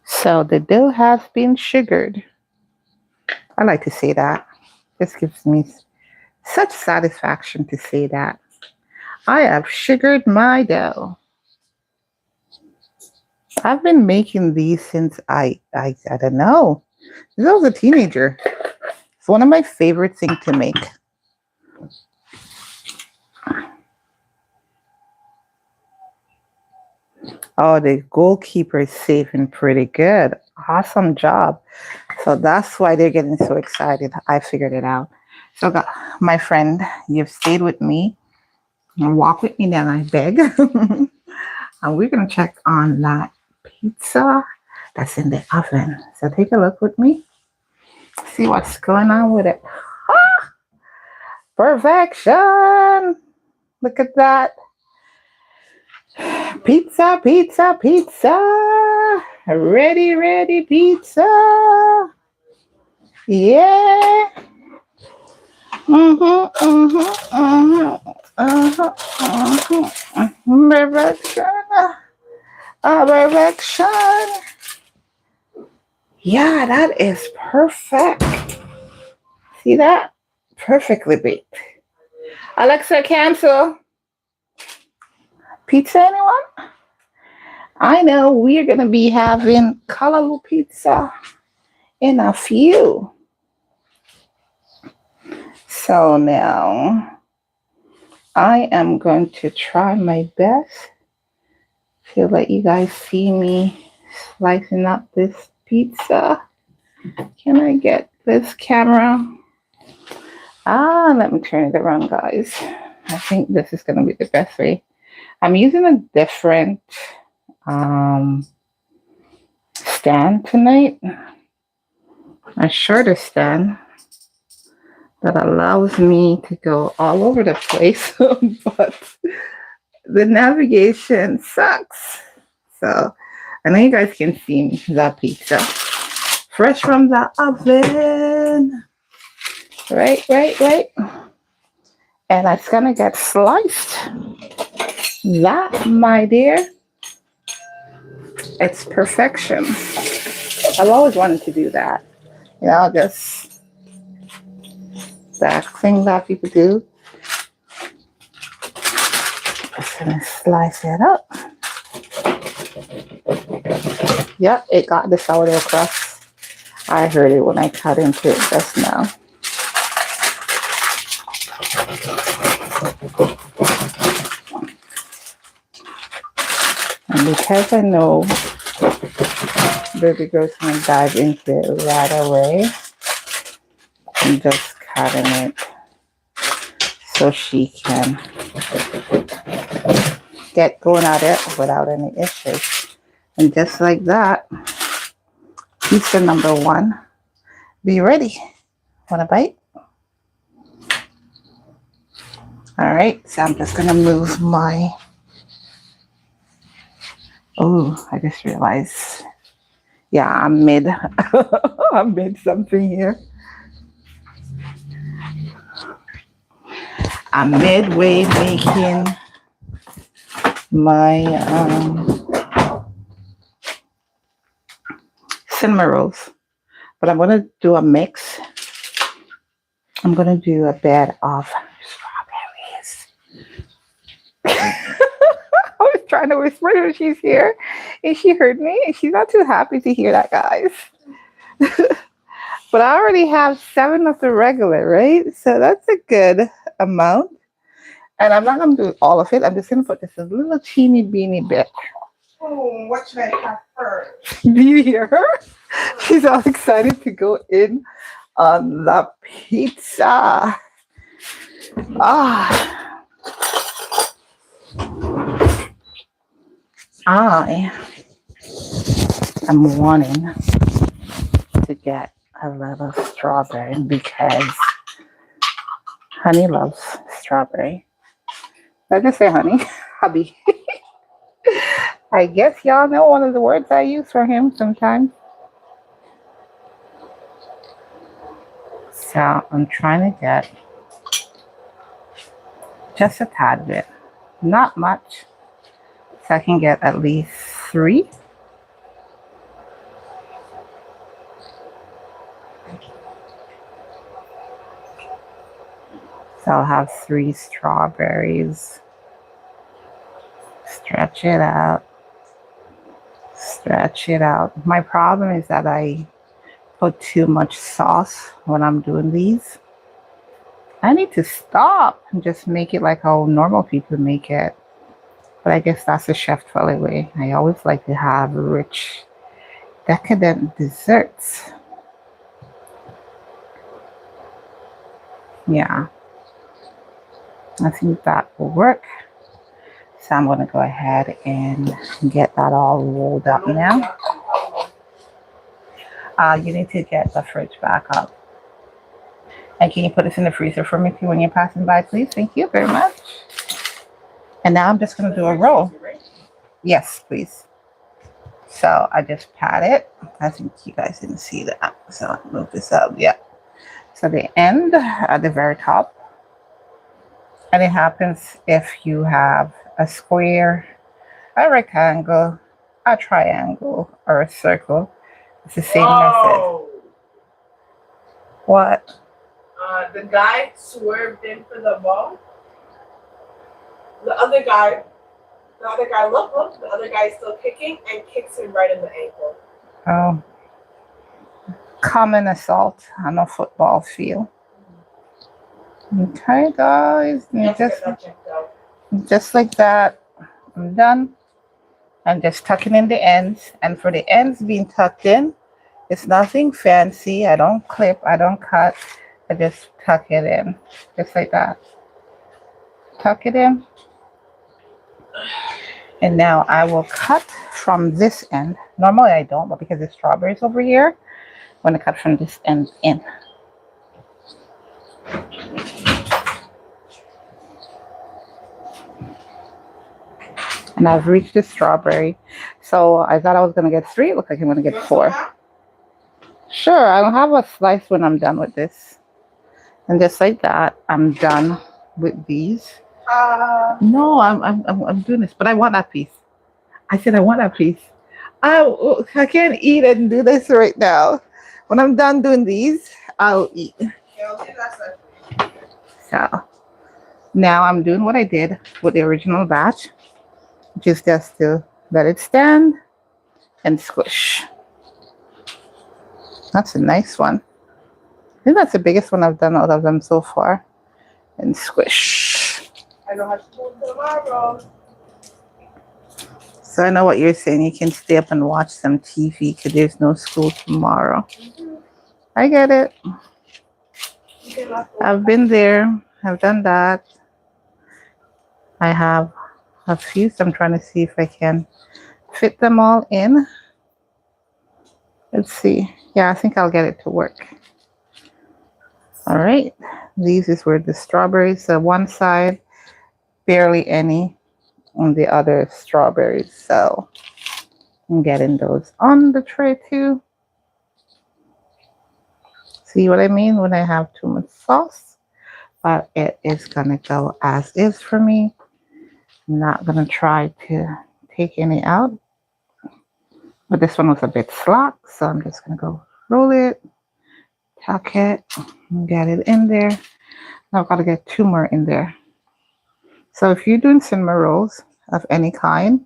So the dough has been sugared. I like to say that. This gives me such satisfaction to say that. I have sugared my dough. I've been making these since I don't know. Since I was a teenager. It's one of my favorite things to make. Oh, the goalkeeper is saving pretty good. Awesome job. So that's why they're getting so excited. I figured it out. So my friend, you've stayed with me. Walk with me then, I beg. And we're going to check on that pizza that's in the oven. So take a look with me. See what's going on with it. Ah! Perfection. Look at that. Pizza, pizza, pizza. Ready, ready, pizza. Yeah. Perfection. Perfection. Yeah, that is perfect. See that? Perfectly baked. Alexa, cancel. Pizza, anyone? I know we're going to be having callaloo pizza in a few. So now I am going to try my best to let you guys see me slicing up this pizza. Can I get this camera? Let me turn it around, guys. I think this is going to be the best way. I'm using a different stand tonight. A shorter stand that allows me to go all over the place, but the navigation sucks. So I know you guys can see that pizza fresh from the oven. Right. And it's gonna get sliced. That, my dear, it's perfection. I've always wanted to do that. You know, just that thing that people do. Just gonna slice it up. Yep, it got the sourdough crust. I heard it when I cut into it just now. And because I know baby girl's gonna dive into it right away, I'm just cutting it so she can get going at it without any issues. And just like that, pizza number one, be ready. Want a bite? All right, so I'm just gonna move my, oh, I just realized, yeah, I'm mid, I'm mid something here. I'm midway making my cinnamon rolls, but I'm gonna do a mix. I'm gonna do a bed of strawberries. I was trying to whisper her she's here, and she heard me, and she's not too happy to hear that, guys. But I already have 7 of the regular, right? So that's a good amount. And I'm not gonna do all of it. I'm just gonna put this a little teeny beeny bit. Oh, what should I have first? Do you hear her? She's all excited to go in on the pizza. I am wanting to get a little strawberry because Honey loves strawberry. Did I just say honey? Hubby. I guess y'all know one of the words I use for him sometimes. So I'm trying to get just a tad bit, not much, so I can get at least 3. So I'll have 3 strawberries. Stretch it out. Stretch it out. My problem is that I put too much sauce when I'm doing these. I need to stop and just make it like how normal people make it. But I guess that's the Chef Twellyah way. I always like to have rich, decadent desserts. Yeah. I think that will work. So I'm going to go ahead and get that all rolled up now. You need to get the fridge back up. And can you put this in the freezer for me when you're passing by, please? Thank you very much. And now I'm just going to do a roll. Yes, please. So I just pat it. I think you guys didn't see that. So I'll move this up. Yeah. So the end at the very top. And it happens if you have a square, a rectangle, a triangle, or a circle. It's the same method. What? The guy swerved in for the ball. The other guy, look, the other guy is still kicking and kicks him right in the ankle. Oh. Common assault on a football field. Okay, guys. Just like that. I'm done. I'm just tucking in the ends. And for the ends being tucked in, it's nothing fancy. I don't clip. I don't cut. I just tuck it in. Just like that. Tuck it in. And now I will cut from this end. Normally I don't, but because the strawberries over here, I'm going to cut from this end in. And I've reached the strawberry. So I thought I was going to get 3. It looks like I'm going to get 4. Sure, I'll have a slice when I'm done with this. And just like that, I'm done with these. No, I'm doing this, but I want that piece. I said I want that piece. I can't eat and do this right now. When I'm done doing these, I'll eat. So now I'm doing what I did with the original batch, which is just to let it stand and squish. That's a nice one. I think that's the biggest one I've done out of them so far. And squish. I know how to do it tomorrow. So I know what you're saying. You can stay up and watch some TV because there's no school tomorrow. I get it. I've been there. I've done that. I have a few, so I'm trying to see if I can fit them all in. Let's see. Yeah, I think I'll get it to work. All right. These is where the strawberries are one side, barely any on the other strawberries. So I'm getting those on the tray too. See what I mean when I have too much sauce? But it is going to go as is for me. I'm not going to try to take any out. But this one was a bit slack, so I'm just going to go roll it, tuck it, and get it in there. Now I've got to get 2 more in there. So if you're doing cinnamon rolls of any kind,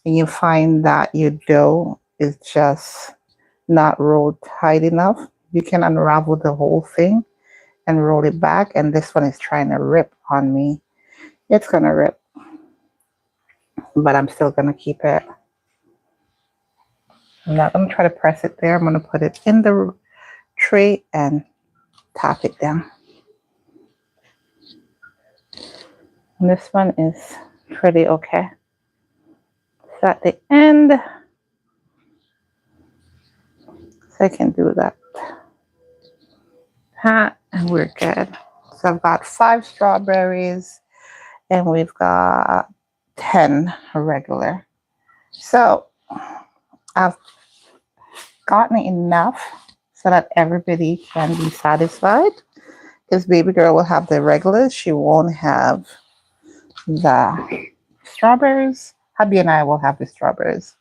and you find that your dough is just not rolled tight enough, you can unravel the whole thing and roll it back. And this one is trying to rip on me. It's going to rip. But I'm still going to keep it. I'm not going to try to press it there. I'm going to put it in the tray and tap it down. And this one is pretty okay. So at the end, so I can do that. And we're good. So I've got 5 strawberries and we've got 10 regular. So I've gotten enough so that everybody can be satisfied. Because baby girl will have the regulars. She won't have the strawberries. Hubby and I will have the strawberries.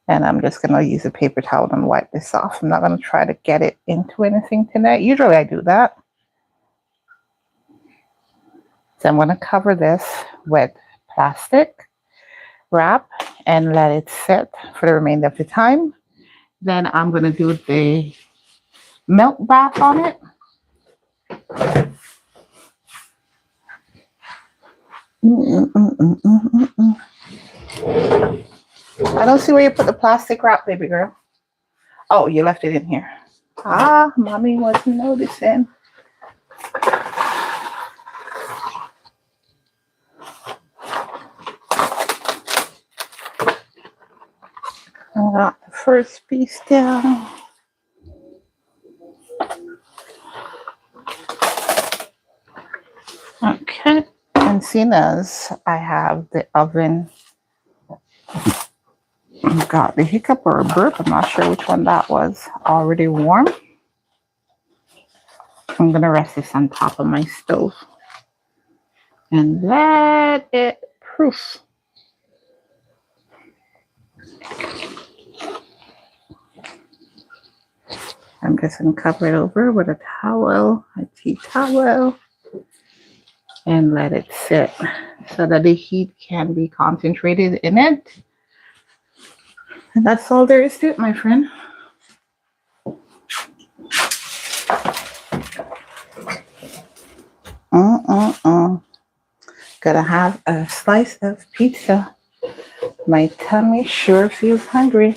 And I'm just going to use a paper towel and wipe this off. I'm not going to try to get it into anything tonight. Usually I do that. So I'm going to cover this with plastic wrap and let it sit for the remainder of the time. Then I'm going to do the milk bath on it. I don't see where you put the plastic wrap, baby girl. Oh, you left it in here. Ah, mommy wasn't noticing. I got the first piece down. Okay, and seeing as I have the oven Got the hiccup or a burp. I'm not sure which one that was. Already warm. I'm gonna rest this on top of my stove and let it proof. I'm just gonna cover it over with a towel, a tea towel, and let it sit so that the heat can be concentrated in it. And that's all there is to it, my friend. Gotta have a slice of pizza. My tummy sure feels hungry.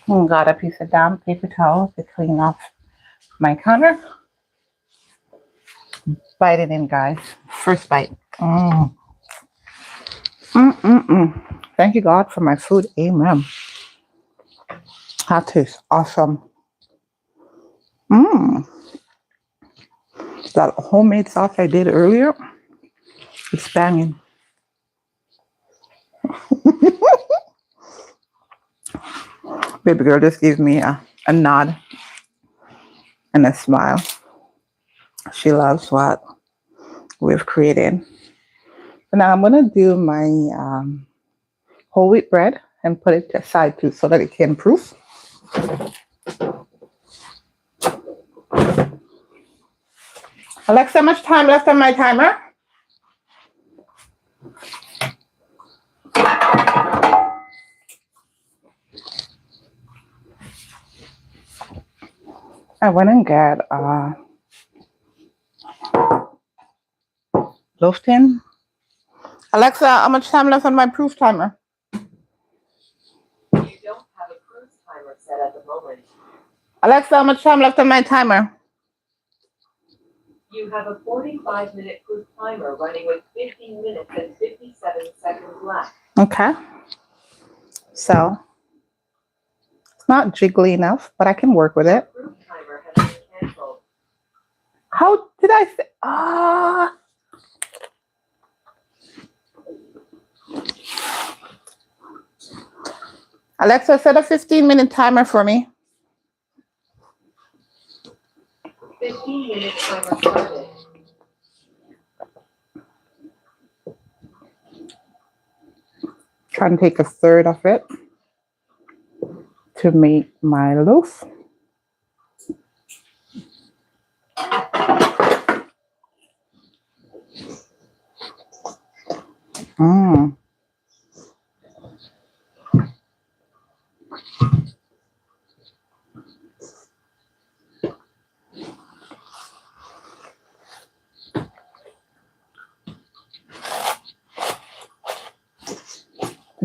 Got a piece of damp paper towel to clean off my counter. Bite it in, guys. First bite. Thank you, God, for my food. Amen. That tastes awesome. That homemade sauce I did earlier, it's banging. Baby girl just gave me a nod and a smile. She loves what we've created. So now I'm going to do my whole wheat bread and put it aside too so that it can proof. Alexa, how much time left on my timer? I went and got loaf tin. Alexa, how much time left on my proof timer? You don't have a cruise timer set at the moment. Alexa, how much time left on my timer? You have a 45-minute cruise timer running with 15 minutes and 57 seconds left. Okay. So it's not jiggly enough, but I can work with it. The cruise timer has been canceled. How did I say? Alexa, set a 15-minute timer for me. 15-minute timer started. Try and take a third of it to make my loaf.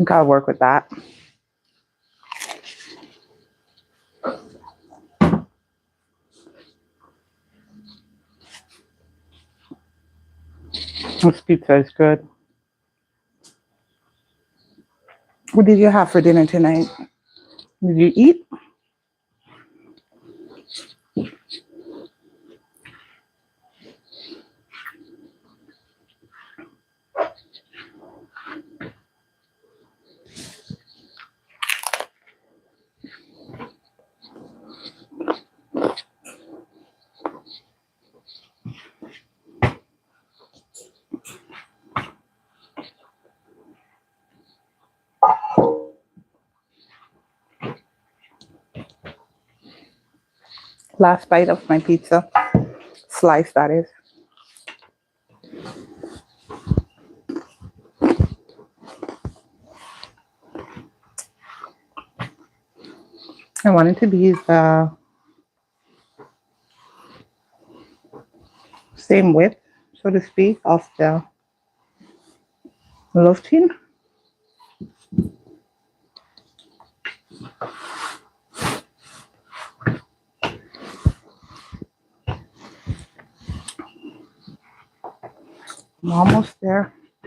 I think I'll work with that. This pizza is good. What did you have for dinner tonight? Did you eat? Last bite of my pizza. Slice, that is. I want it to be the same width, so to speak, of the loaf tin. I'm almost there. I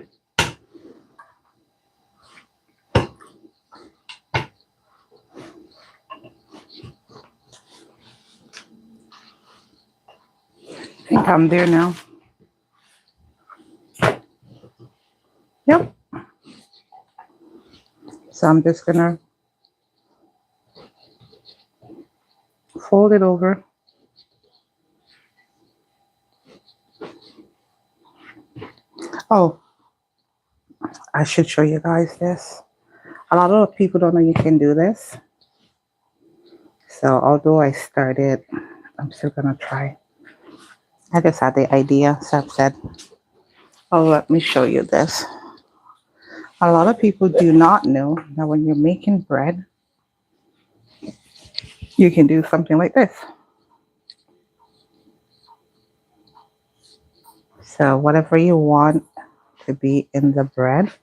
think I'm there now. So I'm just gonna fold it over. Oh, I should show you guys this. A lot of people don't know you can do this. So although I started, I'm still gonna try. I just had the idea, so I've said, oh, let me show you this. A lot of people do not know that when you're making bread, you can do something like this. So whatever you want to be in the bread.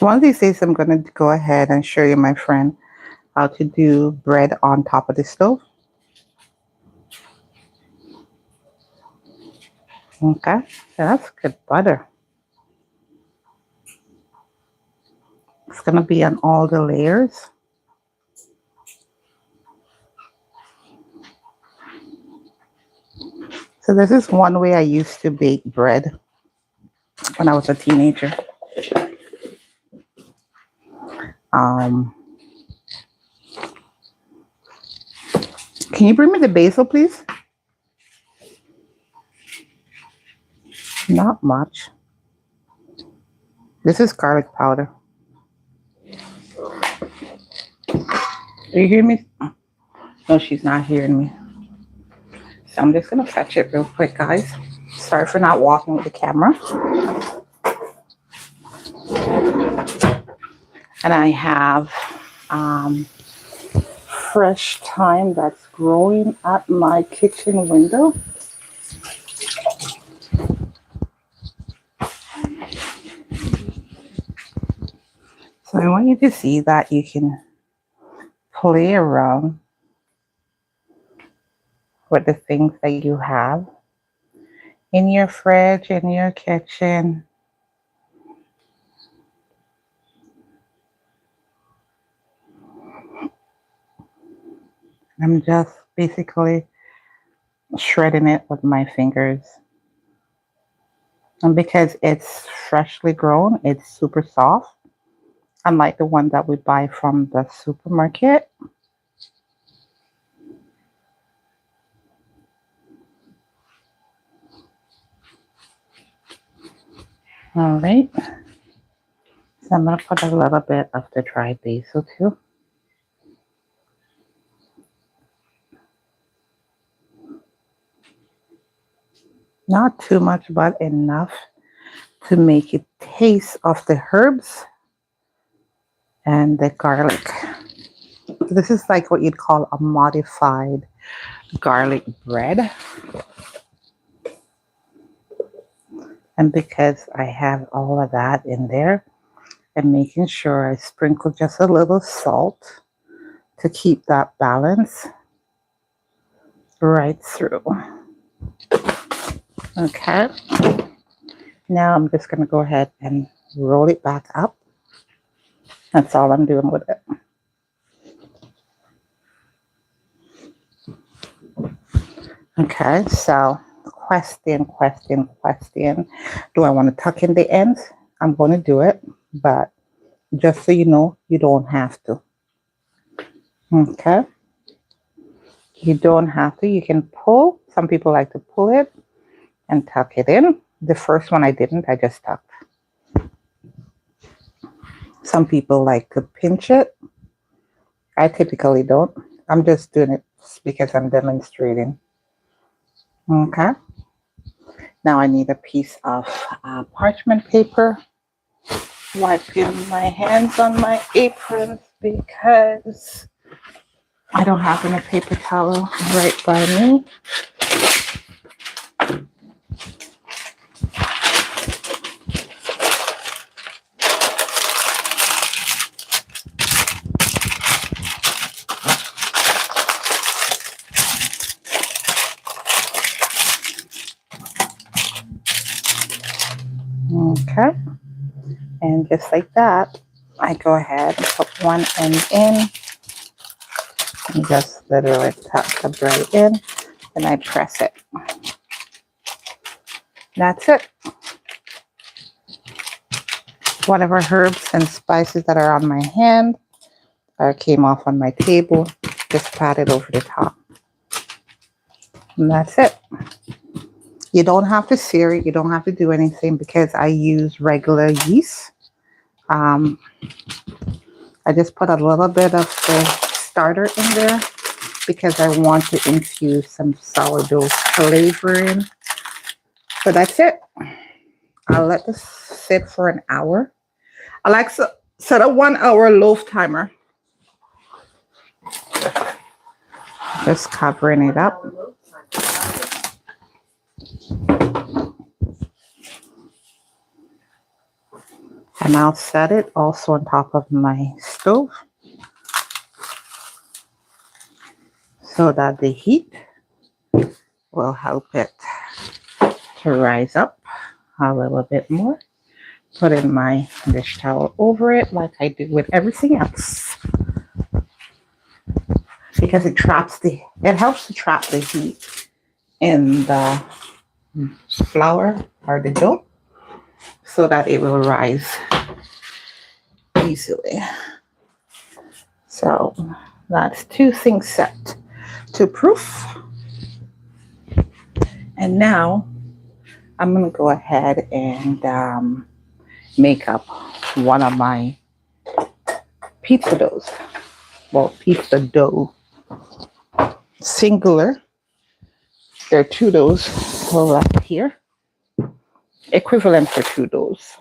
One of these days, I'm going to go ahead and show you, my friend, how to do bread on top of the stove. Okay, so that's good butter. It's going to be on all the layers. So this is one way I used to bake bread when I was a teenager. Can you bring me the basil, please? Not much. This is garlic powder. Do you hear me? No, she's not hearing me. So I'm just going to fetch it real quick, guys. Sorry for not walking with the camera. And I have fresh thyme that's growing at my kitchen window. So I want you to see that you can play around with the things that you have in your fridge, in your kitchen. I'm just basically shredding it with my fingers. And because it's freshly grown, it's super soft. Unlike the one that we buy from the supermarket. All right. So I'm going to put a little bit of the dried basil too. Not too much, but enough to make it taste of the herbs and the garlic. This is like what you'd call a modified garlic bread. And because I have all of that in there, I'm making sure I sprinkle just a little salt to keep that balance right through. Okay. Now I'm just going to go ahead and roll it back up. That's all I'm doing with it. Okay, so question. Do I want to tuck in the ends? I'm going to do it, but just so you know, you don't have to. Okay. You don't have to. You can pull. Some people like to pull it and tuck it in. The first one I didn't. I just tucked. Some people like to pinch it. I typically don't. I'm just doing it because I'm demonstrating. Okay. Now I need a piece of parchment paper. Wiping my hands on my apron because I don't have any paper towel right by me. Okay, and just like that, I go ahead and put one end in and just literally tuck the bread in, and I press it. That's it. whatever herbs and spices that are on my hand or came off on my table. Just pat it over the top. And that's it. You don't have to sear it. You don't have to do anything because I use regular yeast. I just put a little bit of the starter in there because I want to infuse some sourdough flavor in. So that's it. I'll let this sit for an hour. I like set a 1 hour loaf timer. Just covering it up. And I'll set it also on top of my stove so that the heat will help it to rise up a little bit more. Put in my dish towel over it like I do with everything else. Because it helps to trap the heat in the flour or the dough so that it will rise easily. So that's 2 things set to proof. And now I'm going to go ahead and make up one of my pizza doughs. Well, pizza dough. Singular. There are 2 doughs left here. Equivalent for 2 doughs.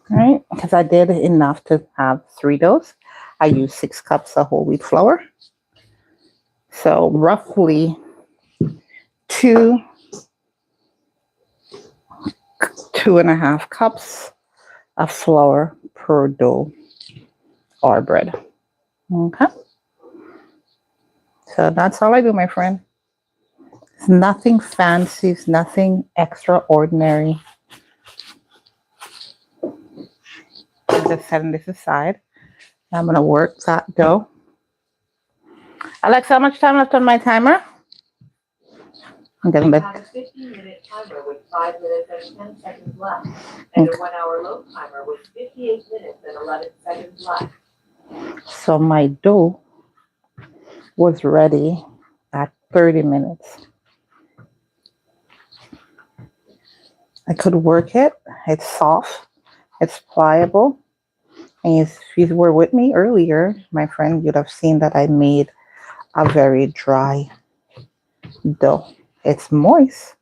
Right? Because I did enough to have 3 doughs. I used 6 cups of whole wheat flour. So roughly 2.5 cups of flour per dough or bread. Okay. So that's all I do, my friend. It's nothing fancy. It's nothing extraordinary. I'm just setting this aside. I'm going to work that dough. Alexa, how much time left on my timer? I'm getting You have a 15-minute timer with 5 minutes and 10 seconds left, and a 1 hour loaf timer with 58 minutes and 11 seconds left. So my dough was ready at 30 minutes. I could work it. It's soft. It's pliable. And if you were with me earlier, my friend, you'd have seen that I made a very dry dough. It's moist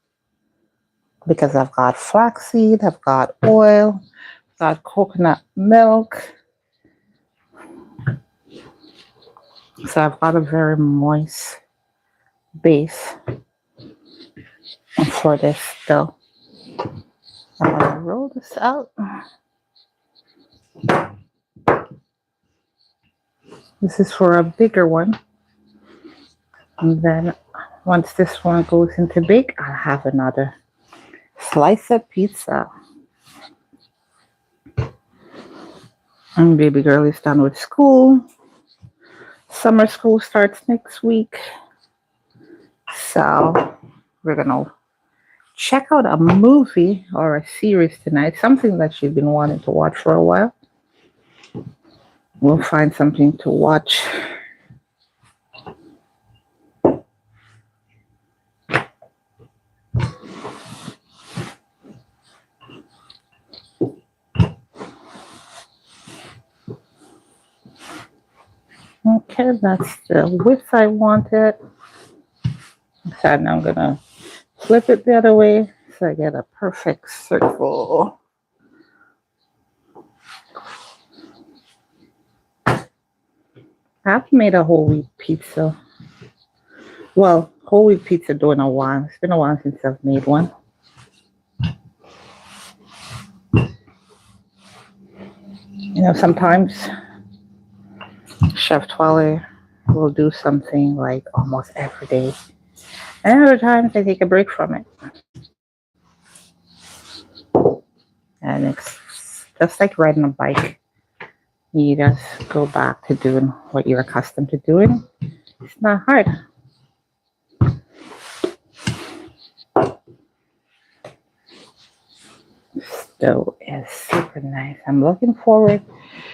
because I've got flaxseed, I've got oil, I've got coconut milk. So I've got a very moist base for this dough. I'm going to roll this out. This is for a bigger one. And then once this one goes into bake, I'll have another slice of pizza. And baby girl is done with school. Summer school starts next week. So we're going to check out a movie or a series tonight. Something that she's been wanting to watch for a while. We'll find something to watch. Okay, that's the width I wanted. So now I'm gonna flip it the other way so I get a perfect circle. I've made a whole wheat pizza. Well, whole wheat pizza dough in a while. It's been a while since I've made one. You know, sometimes Chef Twellyah will do something like almost every day. And other times I take a break from it. And it's just like riding a bike. You just go back to doing what you're accustomed to doing. It's not hard. This dough is super nice. I'm looking forward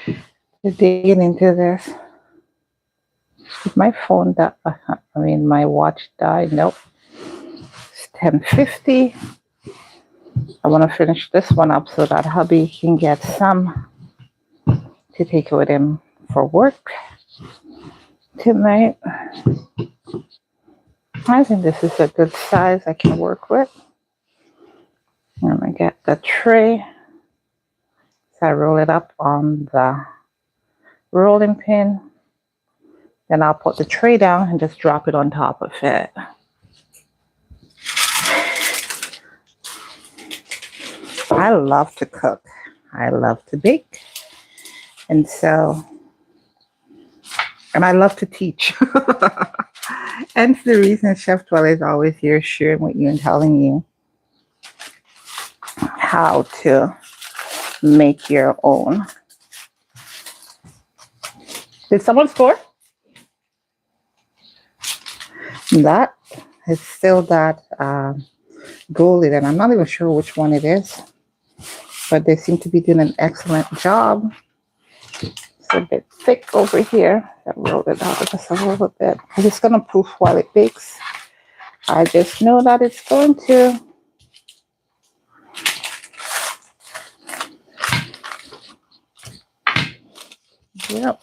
to digging into this. Is my phone that my watch died? Nope. It's 10:50. I want to finish this one up so that hubby can get some to take with him for work tonight. I think this is a good size I can work with. I'm going to get the tray. So I roll it up on the rolling pin. Then I'll put the tray down and just drop it on top of it. I love to cook. I love to bake. And I love to teach. And it's the reason Chef Twellyah is always here sharing with you and telling you how to make your own. Did someone score? That is still that goalie, and I'm not even sure which one it is, but they seem to be doing an excellent job. It's a bit thick over here. I rolled it out just a little bit. I'm just going to proof while it bakes. I just know that it's going to. Yep.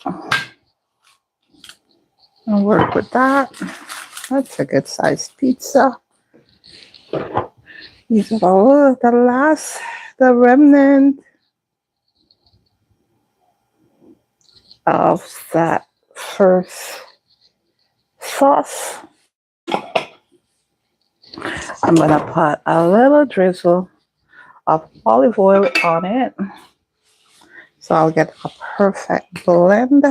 I'll work with that. That's a good sized pizza. These are all the remnant of that first sauce. I'm going to put a little drizzle of olive oil on it. So I'll get a perfect blend.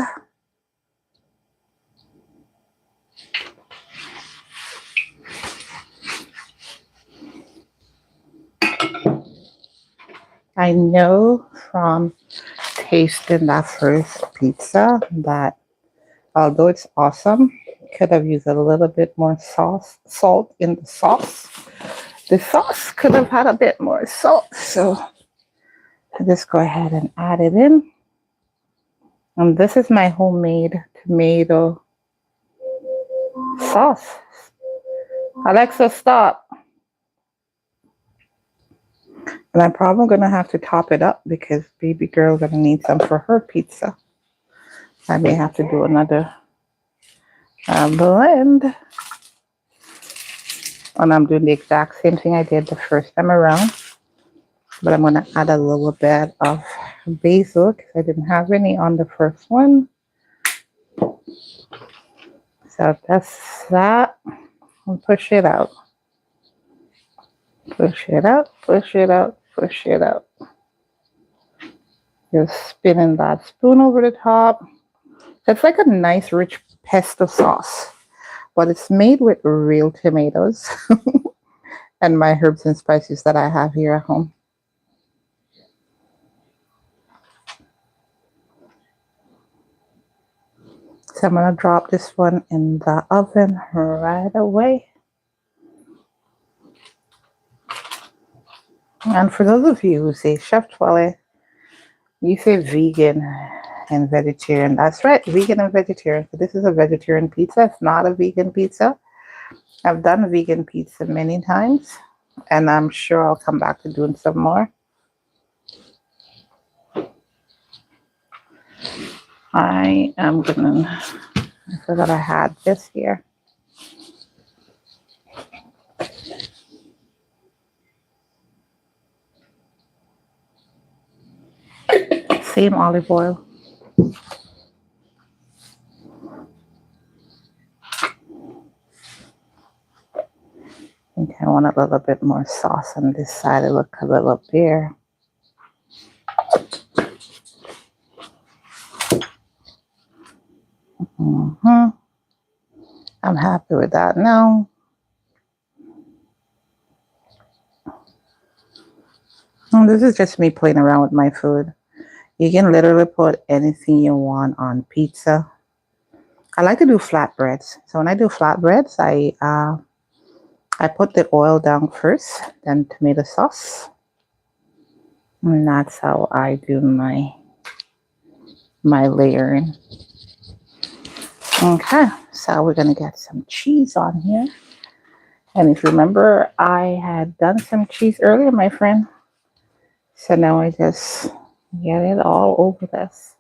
I know from tasting that first pizza that although it's awesome, could have used a little bit more salt in the sauce. The sauce could have had a bit more salt, so I just go ahead and add it in. And this is my homemade tomato sauce. Alexa, stop. And I'm probably going to have to top it up because baby girl going to need some for her pizza. I may have to do another blend. And I'm doing the exact same thing I did the first time around. But I'm going to add a little bit of basil because I didn't have any on the first one. So that's that. And push it out. Push it out, push it out, push it out. Just spinning that spoon over the top. It's like a nice rich pesto sauce, but it's made with real tomatoes and my herbs and spices that I have here at home. So I'm going to drop this one in the oven right away. And for those of you who say Chef Twellyah, you say vegan and vegetarian. That's right, vegan and vegetarian. So this is a vegetarian pizza. It's not a vegan pizza. I've done a vegan pizza many times, and I'm sure I'll come back to doing some more. I forgot I had this here. Same olive oil. I think I want a little bit more sauce on this side. It looks a little bare. I'm happy with that now. And this is just me playing around with my food. You can literally put anything you want on pizza. I like to do flatbreads. So when I do flatbreads, I put the oil down first, then tomato sauce. And that's how I do my layering. Okay, so we're gonna get some cheese on here. And if you remember, I had done some cheese earlier, my friend. So now I just get it all over this.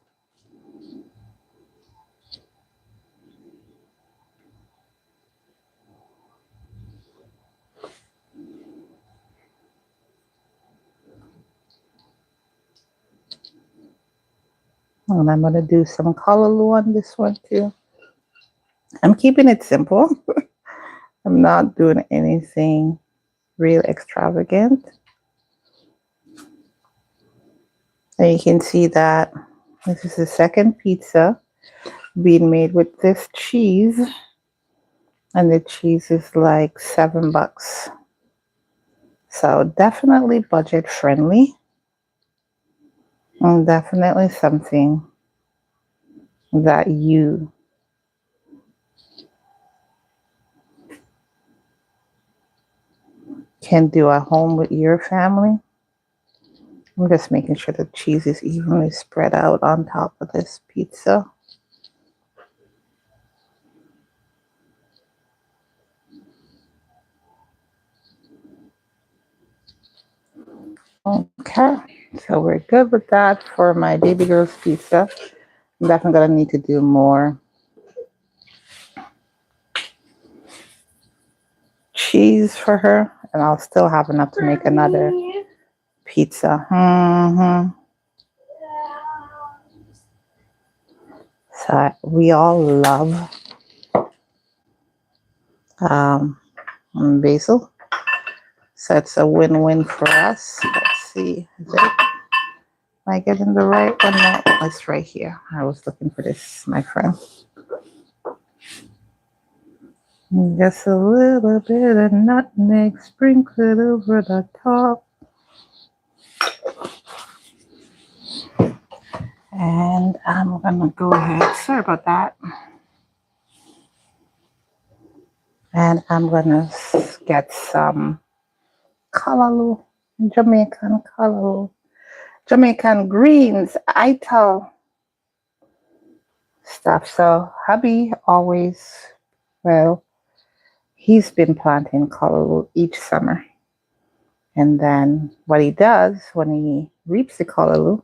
And I'm gonna do some callaloo on this one too. I'm keeping it simple. I'm not doing anything real extravagant. And you can see that this is the second pizza being made with this cheese. And the cheese is like $7. So definitely budget friendly. And definitely something that you can do at home with your family. I'm just making sure the cheese is evenly spread out on top of this pizza. Okay, so we're good with that for my baby girl's pizza. I'm definitely gonna need to do more cheese for her, and I'll still have enough to make another pizza. So we all love basil, so it's a win-win for us. Let's see, am I getting the right one? No, it's right here. I was looking for this, my friend. Just a little bit of nutmeg sprinkled over the top. And I'm gonna go ahead, sorry about that. And I'm gonna get some callaloo, Jamaican callaloo, Jamaican greens, I tell stuff. So hubby always, well, he's been planting callaloo each summer. And then what he does when he reaps the callaloo,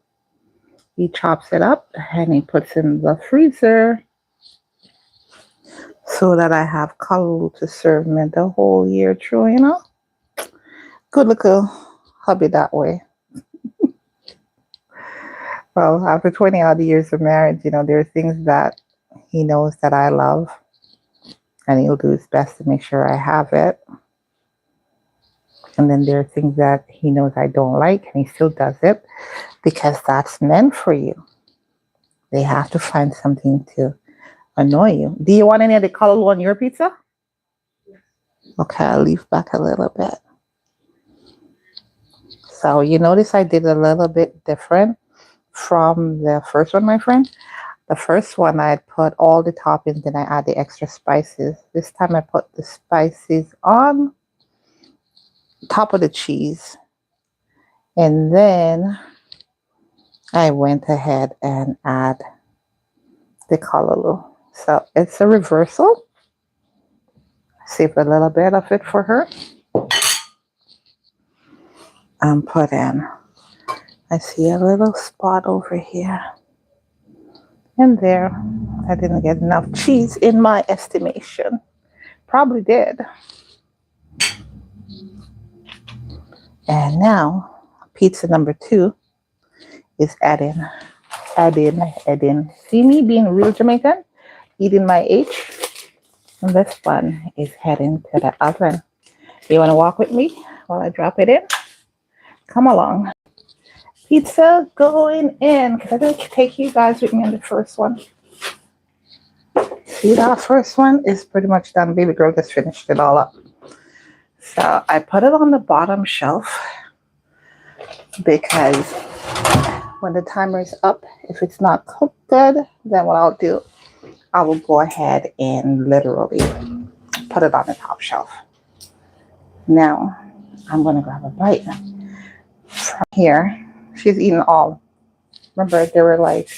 he chops it up and he puts it in the freezer so that I have callaloo to serve me the whole year through, you know. Good little hubby that way. Well, after 20 odd years of marriage, you know, there are things that he knows that I love, and he'll do his best to make sure I have it. And then there are things that he knows I don't like, and he still does it because that's meant for you. They have to find something to annoy you. Do you want any of the callaloo on your pizza? Okay, I'll leave back a little bit. So you notice I did a little bit different from the first one, my friend. The first one I put all the toppings, then I add the extra spices. This time I put the spices on top of the cheese. And then I went ahead and add the callaloo. So it's a reversal. Save a little bit of it for her. And put in, I see a little spot over here. And there, I didn't get enough cheese in my estimation. Probably did. And now, pizza number 2 is adding. See me being real Jamaican? Eating my H. And this one is heading to the oven. You want to walk with me while I drop it in? Come along. Pizza going in. Because I'm going to take you guys with me on the first one. See, that first one is pretty much done. Baby girl just finished it all up. So I put it on the bottom shelf because when the timer is up, if it's not cooked good, then what I'll do, I will go ahead and literally put it on the top shelf. Now, I'm going to grab a bite from here. She's eaten all. Remember, there were like,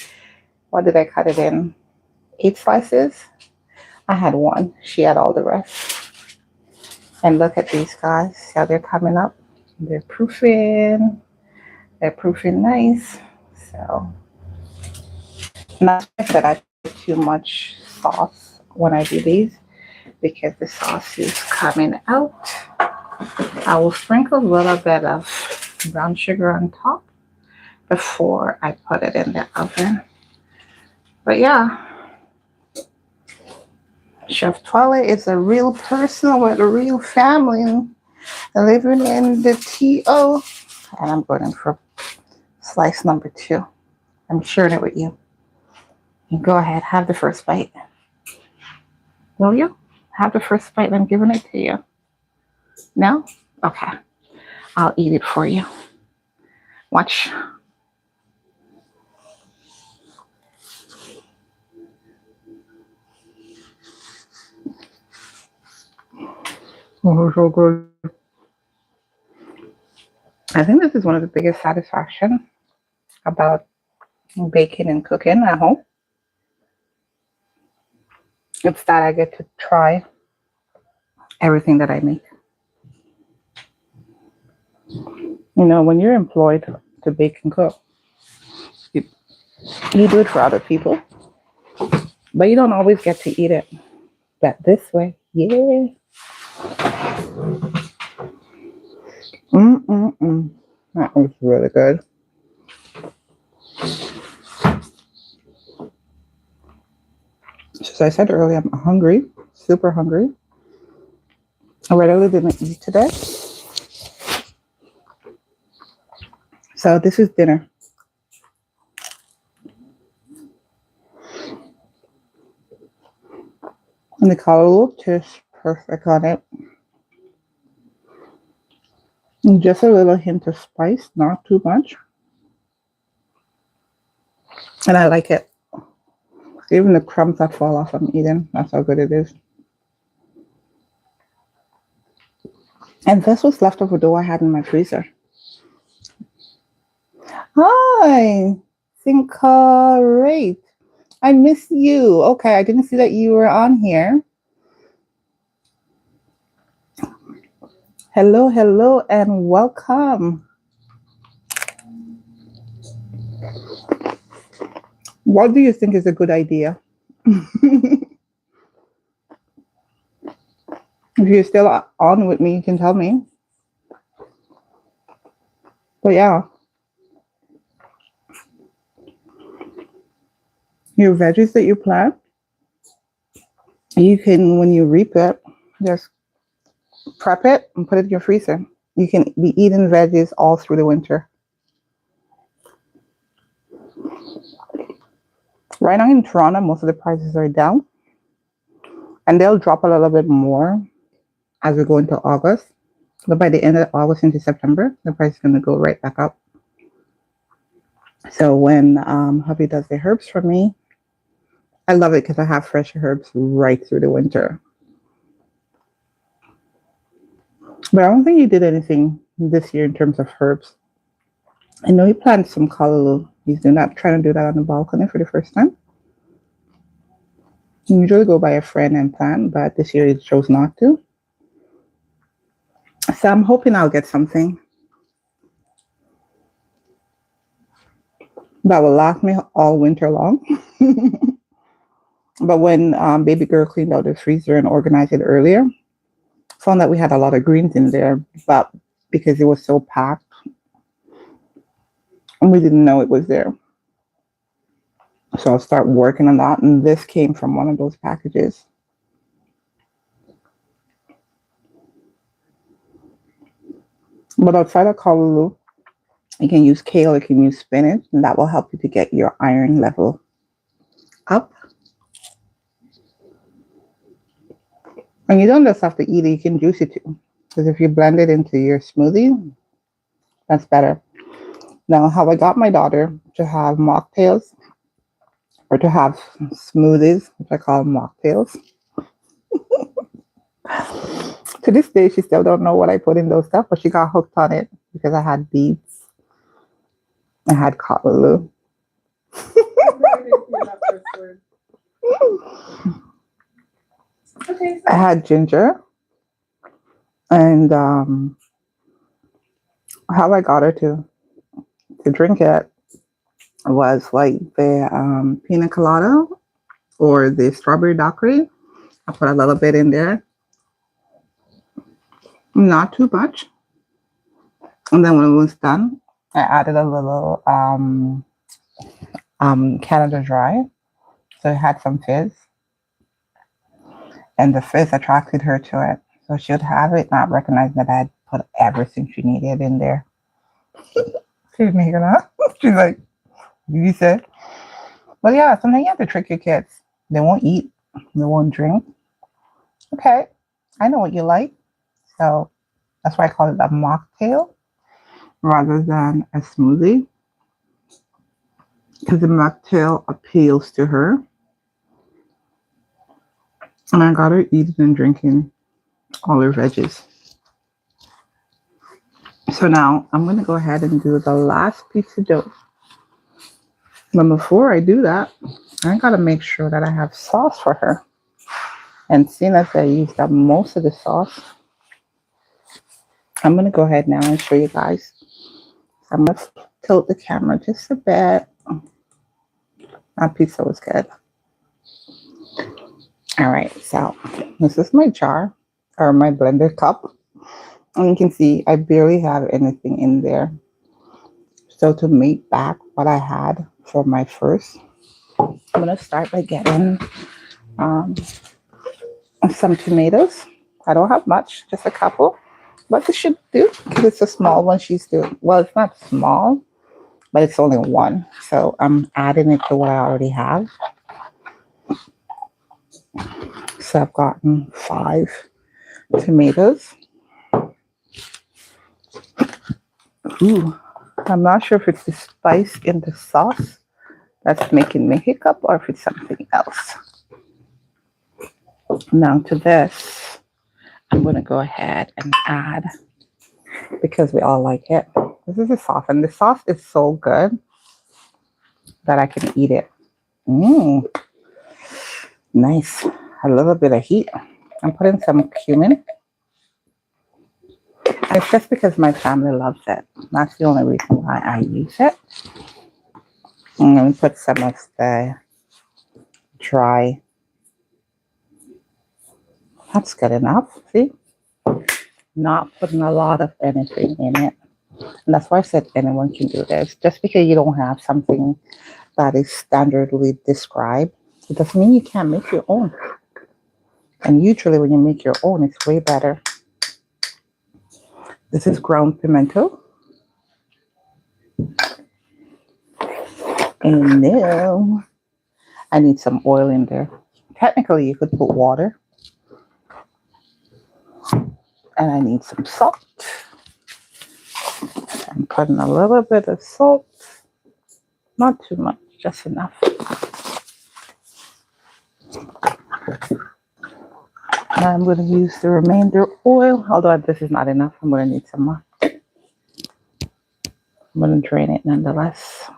what did I cut it in? 8 slices. I had one. She had all the rest. And look at these guys. See how they're coming up? They're proofing. They're proofing nice. So, not like I said I put too much sauce when I do these because the sauce is coming out. I will sprinkle a little bit of brown sugar on top before I put it in the oven. But yeah, Chef Twellyah is a real person with a real family living in the TO. And I'm going in for slice number 2. I'm sharing it with you. You go ahead, have the first bite. Will you? Have the first bite. I'm giving it to you. No? Okay. I'll eat it for you. Watch. Oh, so good. I think this is one of the biggest satisfaction about baking and cooking at home. It's that I get to try everything that I make. You know, when you're employed to bake and cook, you do it for other people, but you don't always get to eat it. But this way, yeah. That was really good. As I said earlier, I'm hungry, super hungry. I really didn't eat today. So this is dinner. And the callaloo tastes perfect on it. And just a little hint of spice, not too much. And I like it. Even the crumbs that fall off I'm eating, that's how good it is. And this was leftover dough I had in my freezer. Hi, Sincarate. I miss you. Okay, I didn't see that you were on here. Hello, hello, and welcome. What do you think is a good idea? If you're still on with me, you can tell me. But yeah. Your veggies that you plant, you can, when you reap it, just prep it and put it in your freezer. You can be eating veggies all through the winter. Right now in Toronto, most of the prices are down. And they'll drop a little bit more as we go into August. But by the end of August into September, the price is going to go right back up. So when hubby does the herbs for me, I love it because I have fresh herbs right through the winter. But I don't think he did anything this year in terms of herbs. I know he planted some callaloo. He's trying to do that on the balcony for the first time. He usually go by a friend and plant, but this year he chose not to. So I'm hoping I'll get something that will last me all winter long. But when baby girl cleaned out the freezer and organized it earlier, found that we had a lot of greens in there, but because it was so packed, and we didn't know it was there. So I'll start working on that, and this came from one of those packages. But outside of callaloo, you can use kale, you can use spinach, and that will help you to get your iron level up. And you don't just have to eat it, you can juice it too. Because if you blend it into your smoothie, that's better. Now, how I got my daughter to have mocktails, or to have smoothies, which I call mocktails. To this day, she still don't know what I put in those stuff, but she got hooked on it because I had beets I had callaloo. I didn't hear that first word. Okay, I so had ginger, and how I got her to drink it was like the pina colada or the strawberry daiquiri. I put a little bit in there, not too much, and then when it was done, I added a little Canada Dry, so it had some fizz, and the fizz attracted her to it. So she would have it, not recognizing that I had put everything she needed in there. She's making up. She's like, you said. But yeah, sometimes you have to trick your kids. They won't eat. They won't drink. Okay, I know what you like. So that's why I call it a mocktail rather than a smoothie. Because the mocktail appeals to her. And I got her eating and drinking all her veggies. So now I'm going to go ahead and do the last pizza dough. But before I do that, I got to make sure that I have sauce for her. And seeing as I used up most of the sauce, I'm going to go ahead now and show you guys. I'm going to tilt the camera just a bit. That pizza was good. All right, so this is my jar or my blender cup. And you can see I barely have anything in there. So to make back what I had for my first, I'm going to start by getting some tomatoes. I don't have much, just a couple. But this should do because it's a small one she's doing. Well, it's not small, but it's only one. So I'm adding it to what I already have. So I've gotten 5 tomatoes. Ooh, I'm not sure if it's the spice in the sauce that's making me hiccup or if it's something else. Now to this, I'm going to go ahead and add, because we all like it, this is the sauce. And the sauce is so good that I can eat it. Nice. A little bit of heat. I'm putting some cumin. And it's just because my family loves it. That's the only reason why I use it. I'm going to put some of the dry. That's good enough. See? Not putting a lot of anything in it. And that's why I said anyone can do this. Just because you don't have something that is standardly described, it doesn't mean you can't make your own. And usually when you make your own, it's way better. This is ground pimento. And now I need some oil in there. Technically, you could put water. And I need some salt. I'm putting a little bit of salt. Not too much, just enough. Now I'm going to use the remainder oil. Although this is not enough, I'm going to need some more. I'm going to drain it nonetheless.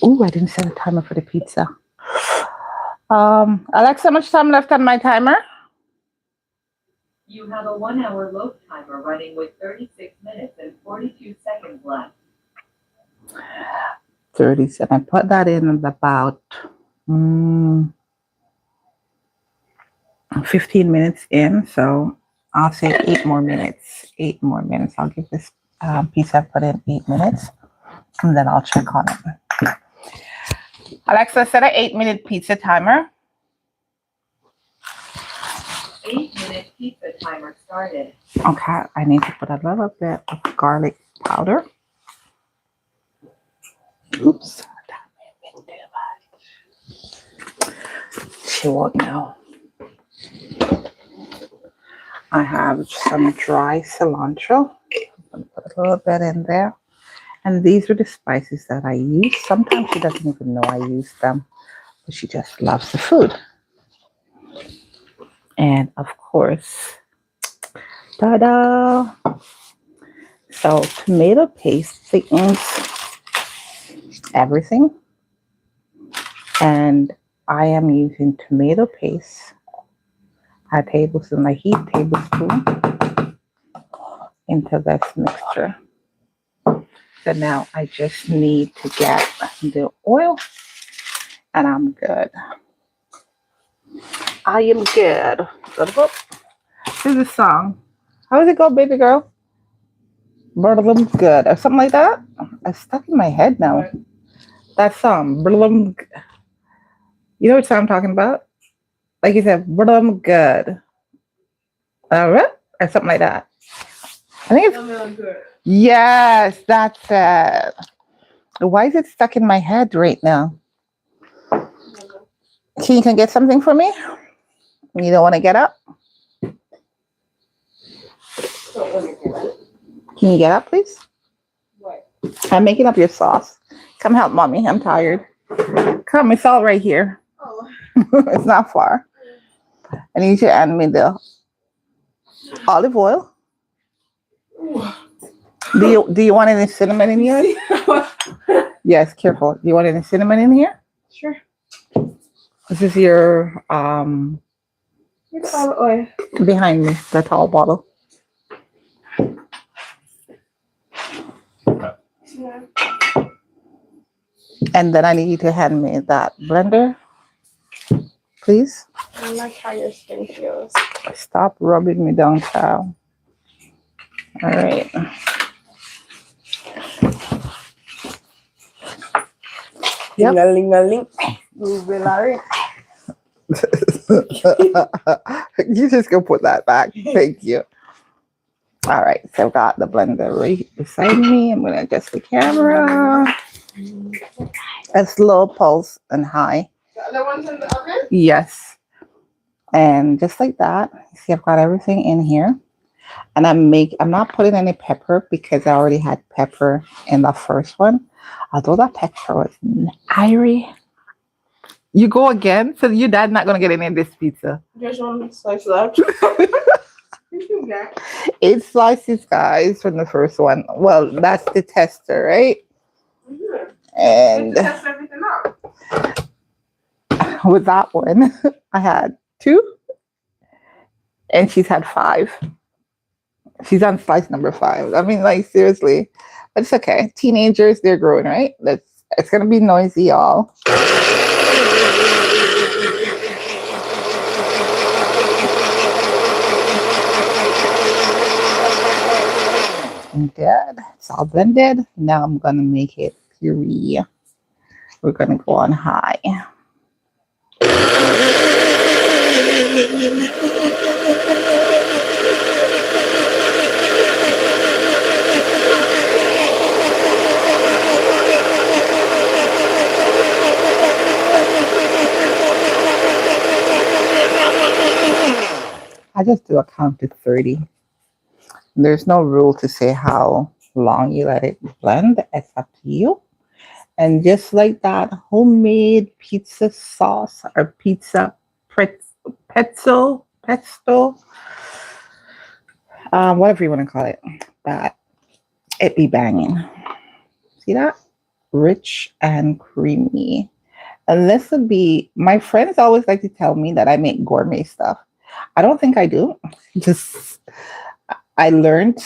Ooh, I didn't set a timer for the pizza. Alexa, how much time left on my timer? You have a 1-hour loaf timer running with 36 minutes and 42 seconds left. 37. I put that in about 15 minutes in, so I'll say 8 more minutes. 8 more minutes. I'll give this pizza I put in 8 minutes, and then I'll check on it. Alexa, set an 8-minute pizza timer. 8-minute pizza timer started. Okay, I need to put a little bit of garlic powder. Oops, that may have been too much. She won't know. I have some dry cilantro. I'm going to put a little bit in there. And these are the spices that I use. Sometimes she doesn't even know I use them, but she just loves the food. And of course, ta-da! So tomato paste thickens everything. And I am using tomato paste, a tablespoon, a heat tablespoon, into this mixture. So now I just need to get the oil and I'm good. I am good. Here's the song. How does it go, baby girl? Blum good or something like that. It's stuck in my head now. That song, Blum. You know what song I'm talking about? Like you said, Blum good. Or something like that. I think it's Good. yes, that's it. Why is it stuck in my head right now? Can you get something for me? You don't want to get up? Can you get up, please? What? I'm making up your sauce. Come help mommy. I'm tired. Come, it's all right here. Oh. It's not far. I need you to add me the olive oil. Do you want any cinnamon in here? Yes, careful. Do you want any cinnamon in here? Sure. This is your It's olive oil. behind me, the tall bottle. Yeah. And then I need you to hand me that blender, please. I like how your skin feels. Stop rubbing me down, child. All right. Yep. Ling-a-ling-a-ling. You just go put that back. Thank you. All right, so I've got the blender right beside me. I'm gonna adjust the camera. A slow pulse and high. The other one's in the oven? Yes. And just like that, see I've got everything in here. And I'm not putting any pepper because I already had pepper in the first one. Although that pepper was airy. You go again? So your dad's not gonna get any of this pizza. There's one slice left. 8 slices, guys, from the first one. Well, that's the tester, right? Mm-hmm. And test everything out. with that one, I had 2, and she's had 5. She's on slice number 5. I mean, like, seriously. But it's okay. Teenagers, they're growing, right? It's gonna be noisy, y'all. Good. It's all blended. Now I'm gonna make it puree. We're gonna go on high. I just do a count to 30. There's no rule to say how long you let it blend. It's up to you. And just like that, homemade pizza sauce or pizza pesto, whatever you want to call it, that it be banging. See that? Rich and creamy. And this would be, my friends always like to tell me that I make gourmet stuff. I don't think I do. Just, I learned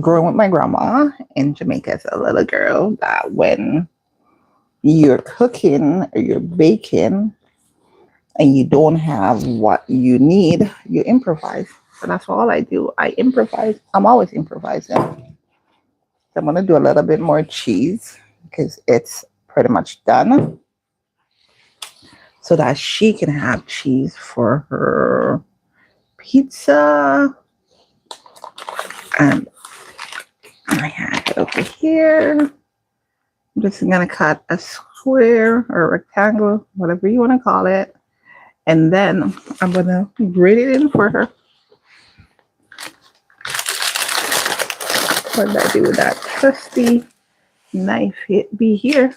growing with my grandma in Jamaica as a little girl that when you're cooking or you're baking and you don't have what you need, you improvise. So that's all I do. I improvise. I'm always improvising. So I'm going to do a little bit more cheese because it's pretty much done, so that she can have cheese for her pizza. And I have it over here. I'm just going to cut a square or a rectangle, whatever you want to call it. And then I'm going to grate it in for her. What did I do with that trusty knife? It be here.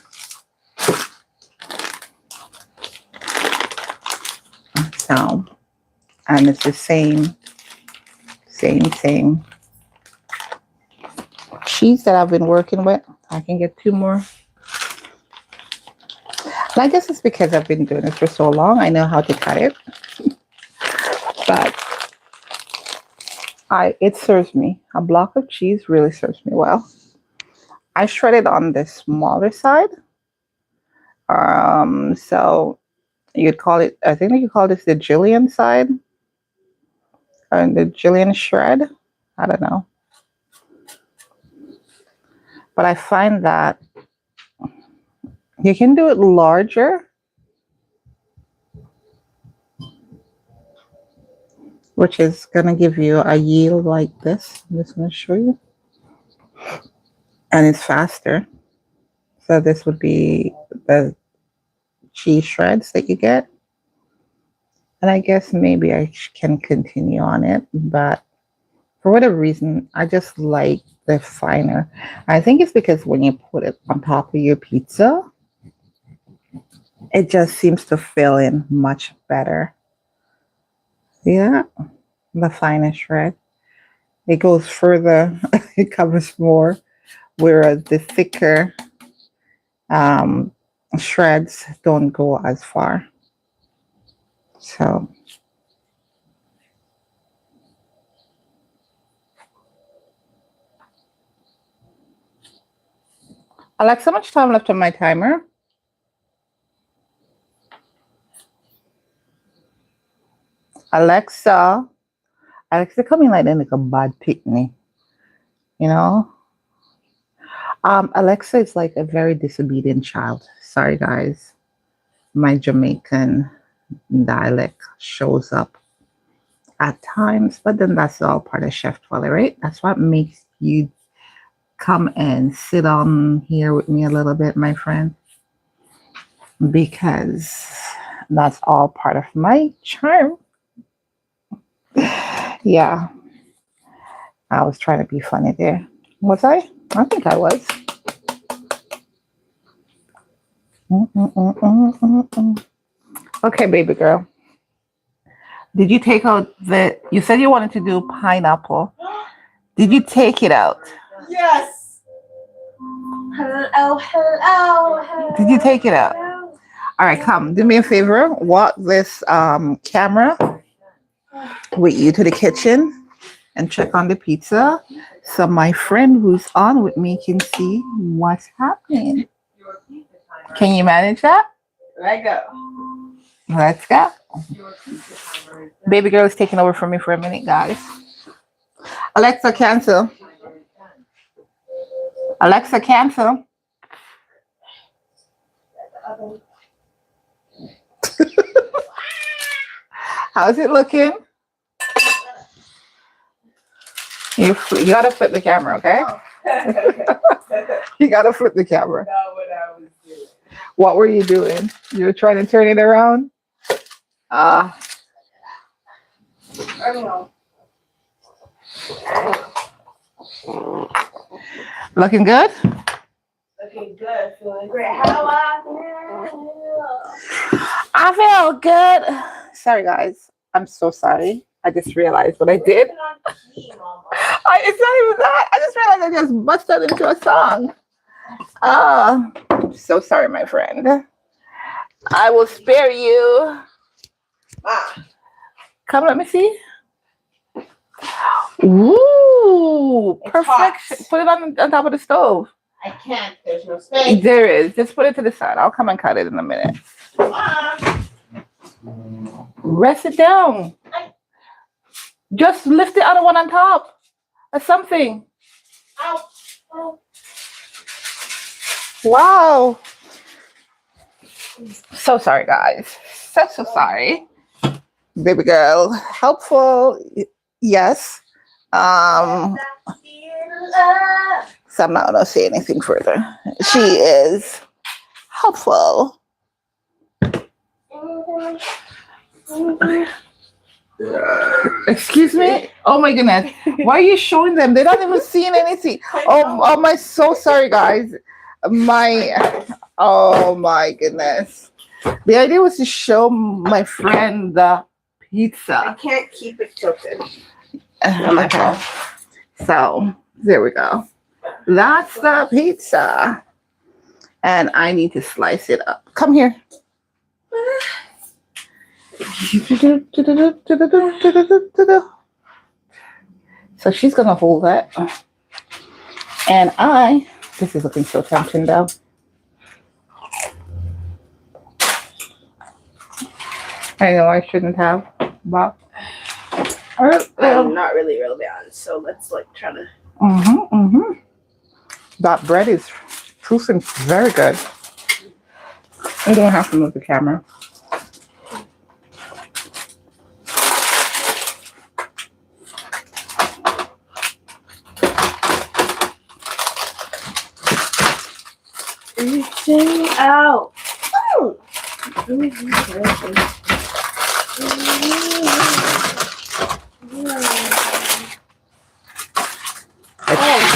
So, and it's the same. cheese that I've been working with. I can get 2 more. And I guess it's because I've been doing it for so long. I know how to cut it. But it serves me. A block of cheese really serves me well. I shred it on the smaller side. So you'd call it, I think you call this the Jillian side. Or the Jillian shred. I don't know. But I find that you can do it larger, which is going to give you a yield like this. I'm just going to show you. And it's faster. So this would be the cheese shreds that you get. And I guess maybe I can continue on it. But for whatever reason, I just like the finer. I think it's because when you put it on top of your pizza, it just seems to fill in much better. Yeah, the finer shred. It goes further. It covers more. Whereas the thicker shreds don't go as far. So Alexa, how much time left on my timer? Alexa coming like a bad picnic, you know. Alexa is like a very disobedient child. Sorry, guys. My Jamaican dialect shows up at times, but then that's all part of Chef Twellyah, right? That's what makes you come and sit on here with me a little bit, my friend, because that's all part of my charm. Yeah, I was trying to be funny there. Was I? I think I was. Okay, baby girl. Did you take out you said you wanted to do pineapple. Did you take it out? Yes. Hello, hello. Did you take it out? All right, come. Do me a favor. Walk this camera with you to the kitchen and check on the pizza so my friend who's on with me can see what's happening. Can you manage that? Let go. Let's go. Baby girl is taking over for me for a minute, guys. Alexa, cancel. Alexa, cancel. How's it looking? You gotta flip the camera, okay? You gotta flip the camera. Not what I was doing. What were you doing? You were trying to turn it around? I don't know. Looking good? Looking good, feeling great. How I feel. I feel good. Sorry, guys. I'm so sorry. I just realized what I did. It's not even that. I just realized I just busted into a song. I'm so sorry, my friend. I will spare you. Come, let me see. Ooh, perfect. Put it on top of the stove. I can't. There's no space. There is. Just put it to the side. I'll come and cut it in a minute. Rest it down. Just lift the other one on top. Or something. Ow. Ow. Wow. So sorry, guys. So sorry. Baby girl. Helpful. Yes. So I'm not going to say anything further. She is helpful. Excuse me? Oh my goodness. Why are you showing them? They're not even seeing anything. Oh my, so sorry, guys. Oh my goodness. The idea was to show my friend the pizza. I can't keep it tilted. Okay. So there we go. That's the pizza. And I need to slice it up. Come here. So she's going to hold that. And this is looking so tempting though. I know I shouldn't have, but I'm not really real bad, so let's like try to. That bread is proofing very good. I don't have to move the camera. Reaching out. Oh, you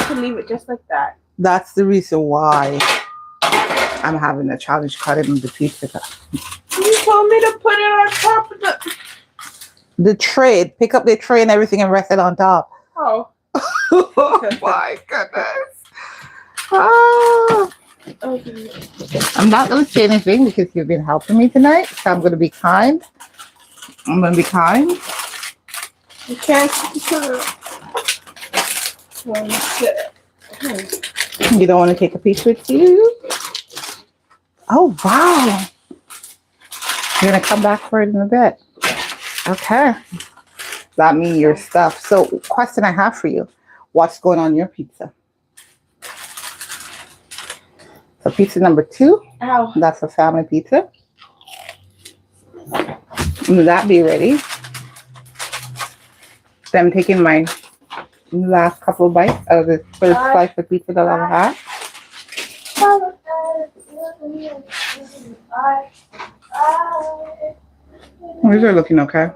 can leave it just like that. That's the reason why I'm having a challenge cutting the pizza. You told me to put it on top of the tray. Pick up the tray and everything and rest it on top. Oh. Oh my goodness. Oh. Okay. I'm not going to say anything because you've been helping me tonight. So I'm going to be kind. I'm going to be kind. You can't You don't want to take a piece with you? Oh, wow. You're going to come back for it in a bit. Okay. That means your stuff. So, question I have for you. What's going on your pizza? So, pizza number 2. Ow. That's a family pizza. Will that be ready? So, I'm taking my last couple of bites of the first slice of pizza that I've had. These are looking okay.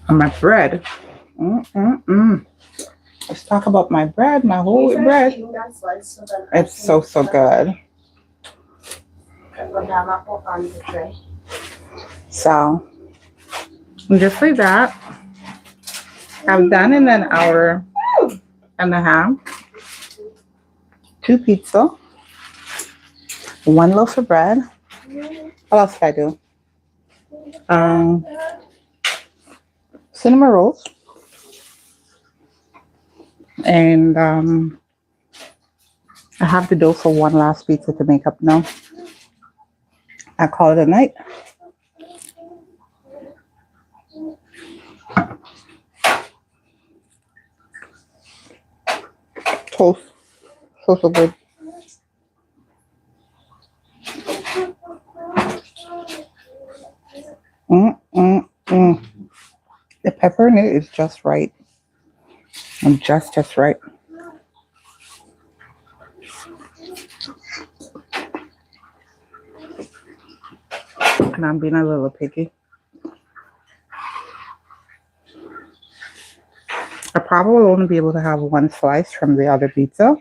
And my bread. Let's talk about my bread, my whole wheat bread. It's so good. So, just like that. I'm done in an hour and a half. 2 pizza. 1 loaf of bread. What else did I do? Cinnamon rolls. And I have the dough for 1 last pizza to make up now. I call it a night. Toast. So good. The pepper in it is just right. And just right. And I'm being a little picky. I probably will only be able to have 1 slice from the other pizza.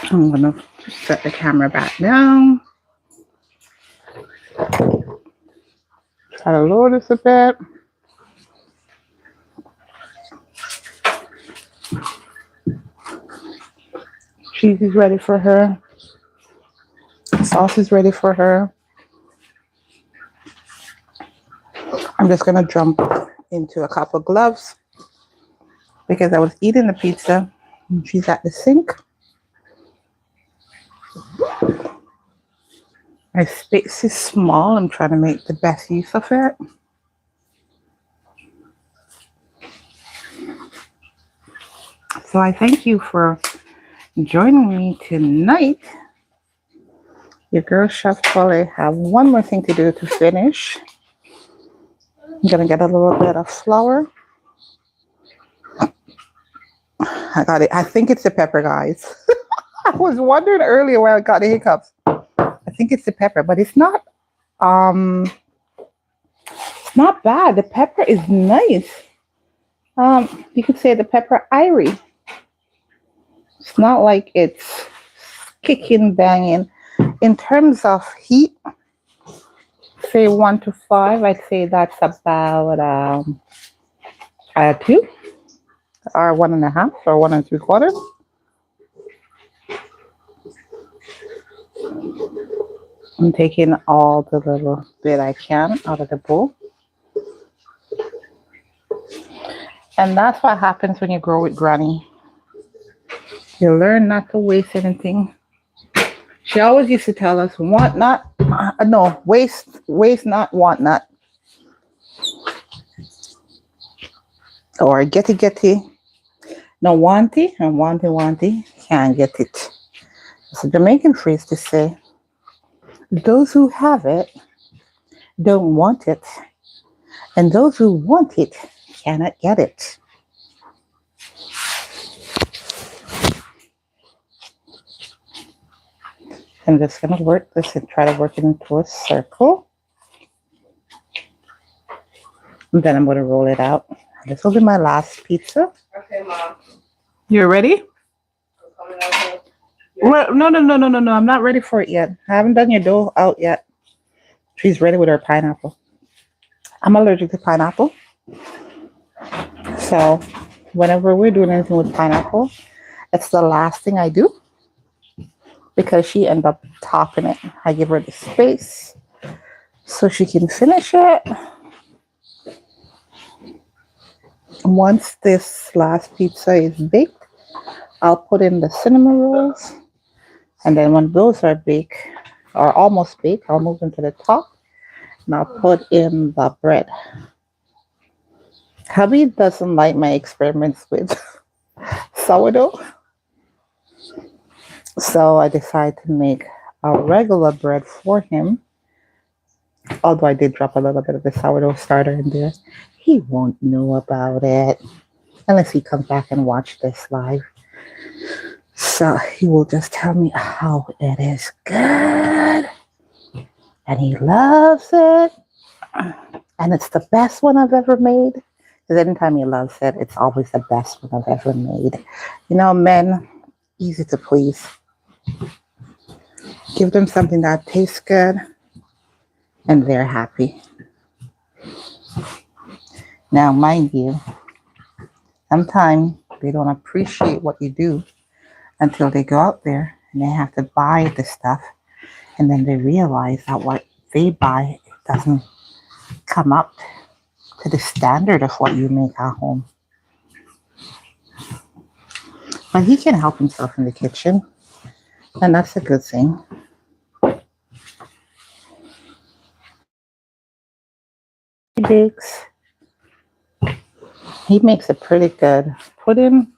I'm going to set the camera back down. Try to lower this a bit. Cheese is ready for her. Sauce is ready for her. I'm just going to jump into a couple of gloves because I was eating the pizza and she's at the sink. My space is small. I'm trying to make the best use of it. So I thank you for joining me tonight. Your girl, Chef Twellyah, have one more thing to do to finish. I'm going to get a little bit of flour. I got it. I think it's the pepper, guys. I was wondering earlier where I got the hiccups. I think it's the pepper, but it's not bad. The pepper is nice. You could say the pepper irie. It's not like it's kicking, banging. In terms of heat, say 1 to 5, I'd say that's about 2 or 1.5 or 1 3/4. I'm taking all the little bit I can out of the bowl. And that's what happens when you grow with Granny. You learn not to waste anything. She always used to tell us, want not, no, waste not, want not. Or getty, no wanty, and wanty, can't get it. It's a Jamaican phrase to say, those who have it don't want it, and those who want it cannot get it. I'm just going to work this and try to work it into a circle. And then I'm going to roll it out. This will be my last pizza. Okay, Mom. You're ready? I'm coming out here. Well, no. I'm not ready for it yet. I haven't done your dough out yet. She's ready with her pineapple. I'm allergic to pineapple. So whenever we're doing anything with pineapple, it's the last thing I do because she ends up topping it. I give her the space so she can finish it. Once this last pizza is baked, I'll put in the cinnamon rolls. And then when those are baked, or almost baked, I'll move them to the top. And I'll put in the bread. Hubby doesn't like my experiments with sourdough. So I decided to make a regular bread for him. Although I did drop a little bit of the sourdough starter in there. He won't know about it unless he comes back and watch this live. So he will just tell me how it is good. And he loves it. And it's the best one I've ever made. Because anytime he loves it, it's always the best one I've ever made. You know, men, easy to please. Give them something that tastes good. And they're happy. Now, mind you, sometimes they don't appreciate what you do until they go out there and they have to buy the stuff. And then they realize that what they buy doesn't come up to the standard of what you make at home. But he can help himself in the kitchen. And that's a good thing. He bakes. He makes a pretty good pudding.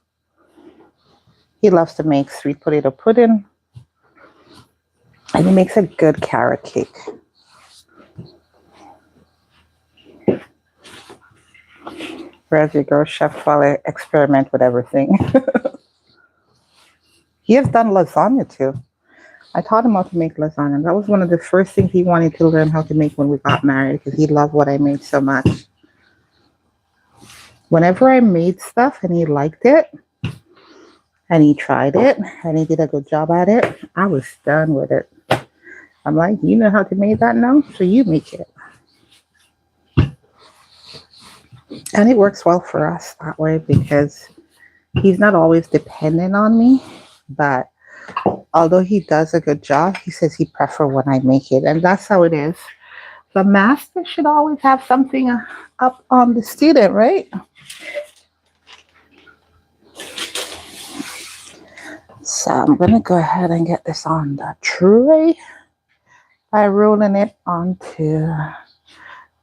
He loves to make sweet potato pudding. And he makes a good carrot cake. Whereas your girl, Chef Twellyah, experiment with everything. He has done lasagna too. I taught him how to make lasagna. That was one of the first things he wanted to learn how to make when we got married because he loved what I made so much. Whenever I made stuff and he liked it, and he tried it, and he did a good job at it, I was done with it. I'm like, you know how to make that now? So you make it. And it works well for us that way because he's not always dependent on me. But although he does a good job, he says he prefers when I make it. And that's how it is. The master should always have something up on the student, right? So I'm going to go ahead and get this on the tray by rolling it onto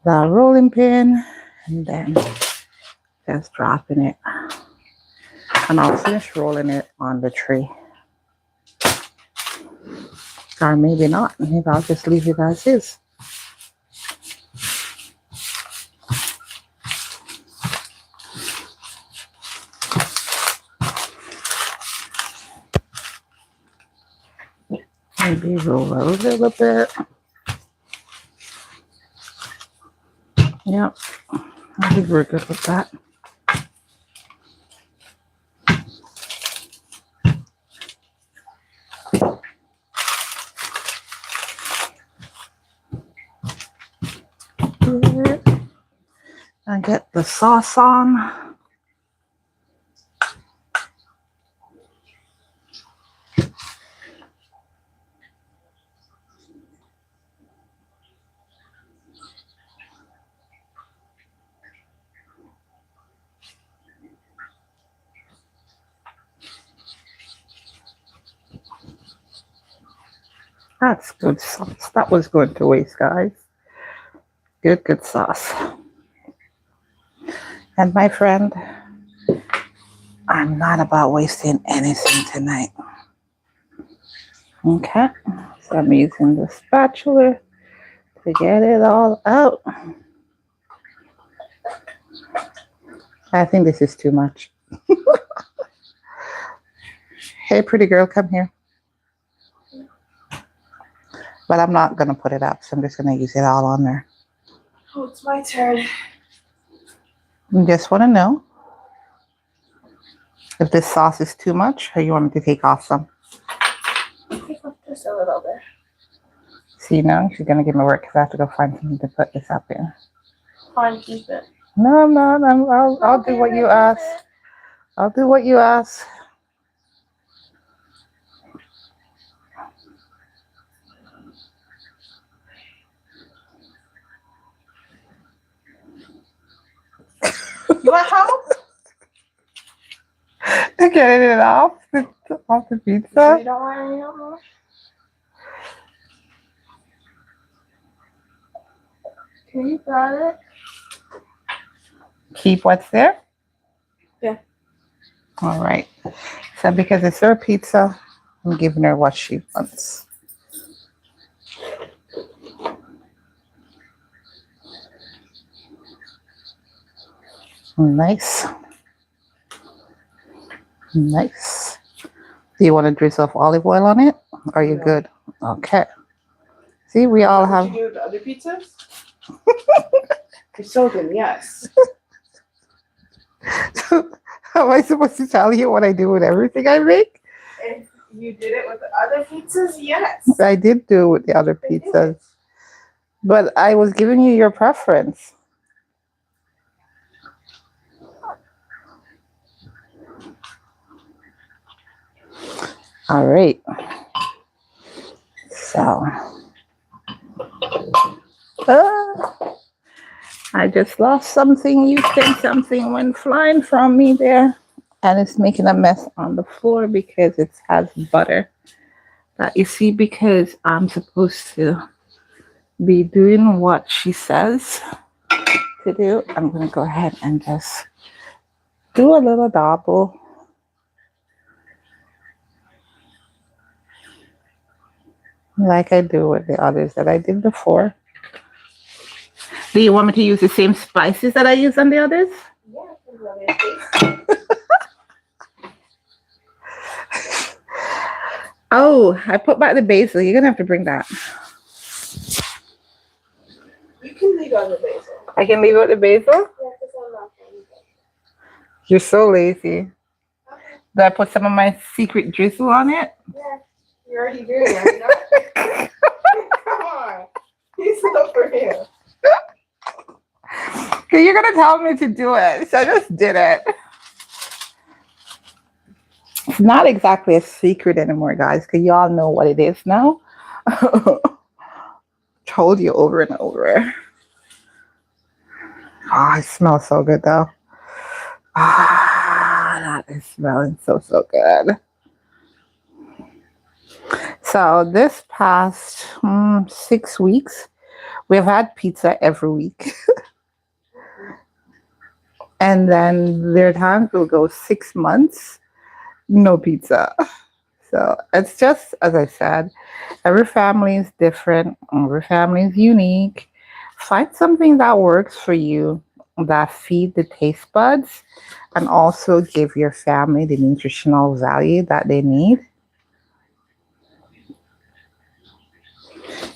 the rolling pin and then just dropping it. And I'll finish rolling it on the tray. Or maybe not. Maybe I'll just leave it as is. Maybe roll a little bit. Yep. I think we're good with that. here and get the sauce on. That's good sauce. That was good to waste, guys. Good sauce. And my friend, I'm not about wasting anything tonight. Okay, so I'm using the spatula to get it all out. I think this is too much. Hey, pretty girl, come here. But I'm not going to put it up, so I'm just going to use it all on there. Oh, it's my turn. I just want to know if this sauce is too much or you want me to take off some. Take off just a little bit. See, now she's going to give me work because I have to go find something to put this up in. Fine, keep it. No, I'm not. I'll do what you ask. I'll do what you ask. You want help? Getting it off the pizza. You don't want any help? Okay, you got it. Keep what's there? Yeah. All right. So because it's her pizza, I'm giving her what she wants. Nice. Nice. Do you want to drizzle of olive oil on it? Or are you good? Okay. See, we all have... What you do with the other pizzas? You sold them, yes. How am I supposed to tell you what I do with everything I make? If you did it with the other pizzas, yes. I did do it with the other pizzas. But I was giving you your preference. All right. So, I just lost something. You think something went flying from me there. And it's making a mess on the floor because it has butter. That you see, because I'm supposed to be doing what she says to do, I'm going to go ahead and just do a little double. Like I do with the others that I did before. Do you want me to use the same spices that I use on the others? Yeah. Oh, I put back the basil. You're going to have to bring that. You can leave on the basil. I can leave it with the basil? Yeah, because I'm not going to. You're so lazy. Okay. Do I put some of my secret drizzle on it? Yeah. You're already doing it, you know? Come on. He's not for you. Okay, you're gonna tell me to do it, so I just did it. It's not exactly a secret anymore, guys, because y'all know what it is now. Told you over and over. Oh, it smells so good, though. Ah, that is smelling so good. So this past 6 weeks, we've had pizza every week. And then there are times we'll go 6 months, no pizza. So it's just, as I said, every family is different. Every family is unique. Find something that works for you, that feed the taste buds, and also give your family the nutritional value that they need.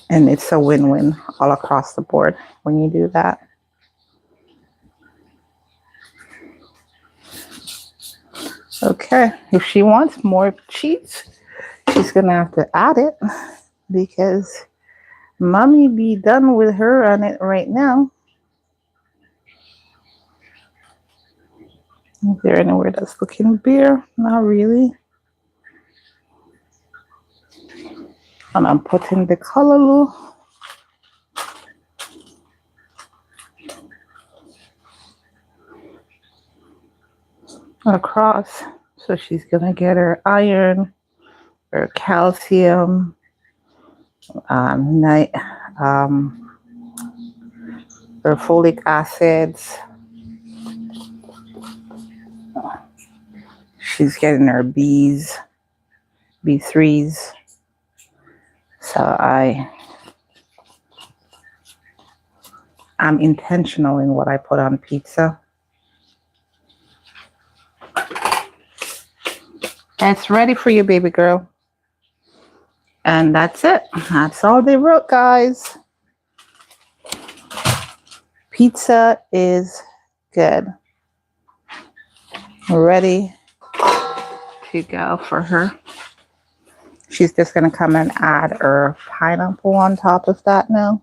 And it's a win-win all across the board when you do that. Okay, if she wants more cheese, she's gonna have to add it because mommy be done with her on it right now. Is there anywhere that's looking bare? Not really. And I'm putting the callaloo across. So she's gonna get her iron, her calcium, night, her folic acids. She's getting her B's, B3s. So I'm intentional in what I put on pizza. It's ready for you, baby girl. And that's it. That's all they wrote, guys. Pizza is good. Ready to go for her. She's just going to come and add her pineapple on top of that now.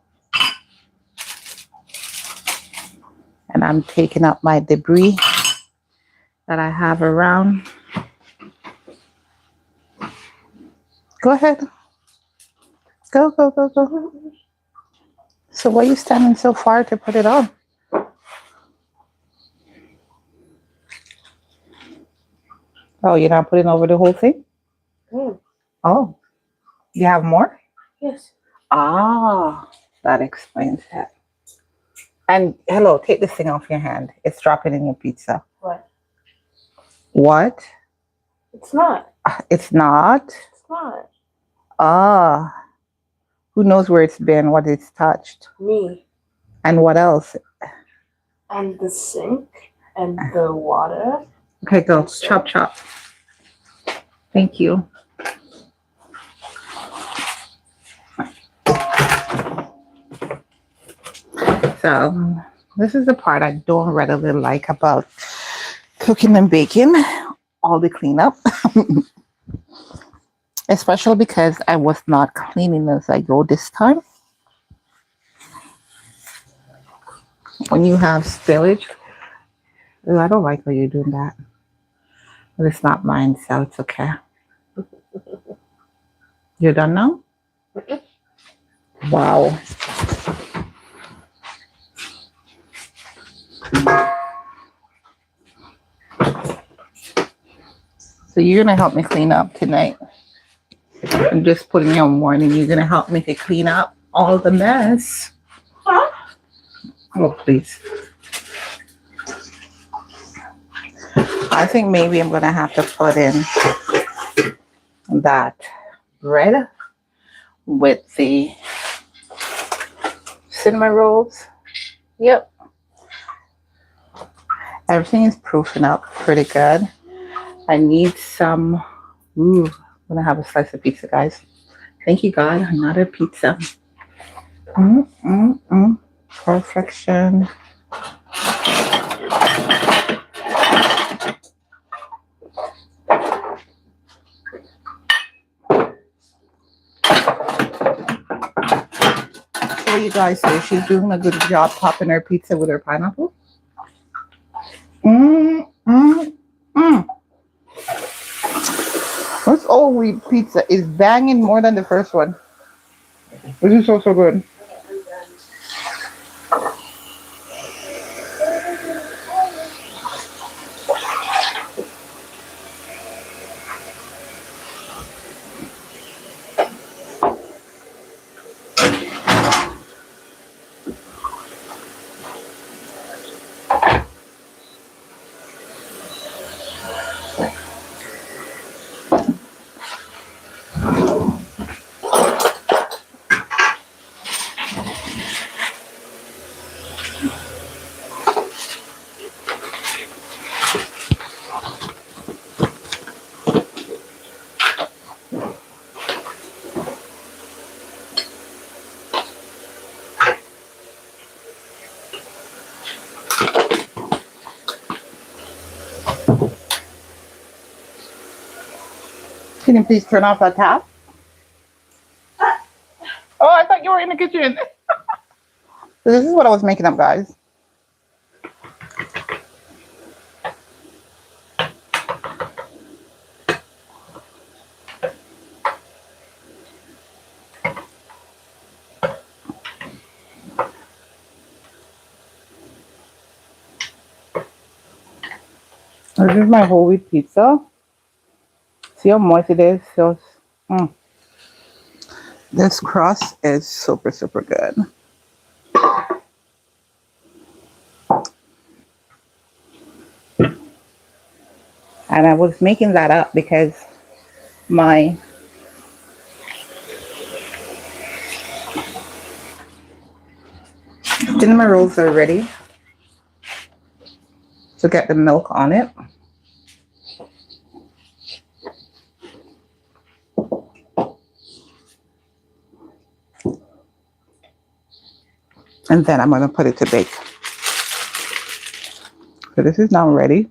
And I'm taking up my debris that I have around. Go ahead. Go, go, go, go. So why are you standing so far to put it on? Oh, you're not putting over the whole thing? Mm. Oh, you have more? Yes. Ah, that explains it. And hello, take this thing off your hand. It's dropping in your pizza. What? What? It's not. It's not? It's not. Ah, who knows where it's been, what it's touched? Me. And what else? And the sink and the water. Okay, go. Chop, chop. Thank you. So, this is the part I don't really like about cooking and baking. All the cleanup. Especially because I was not cleaning as I go this time. When you have spillage. Ooh, I don't like how you're doing that. But it's not mine, so it's okay. You're done now? Wow. So you're going to help me clean up tonight. I'm just putting you on warning. You're going to help me to clean up all the mess. Huh? Oh, please. I think maybe I'm going to have to put in that bread with the cinnamon rolls. Yep. Everything is proofing up pretty good. I need some. Ooh, I'm going to have a slice of pizza, guys. Thank you, God. Another pizza. Perfection. What do you guys say? She's doing a good job popping her pizza with her pineapple. This old wheat pizza is banging more than the first one. This is so good. Can you please turn off that tap? Oh, I thought you were in the kitchen. So this is what I was making up, guys. This is my whole wheat pizza. See how moist it is? So, this crust is super, super good. And I was making that up because my cinnamon rolls are ready to get the milk on it. And then I'm going to put it to bake. So this is now ready.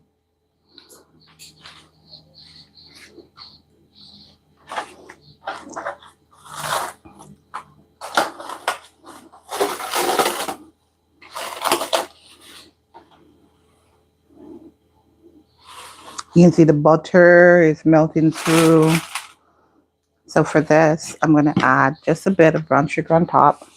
You can see the butter is melting through. So for this, I'm going to add just a bit of brown sugar on top.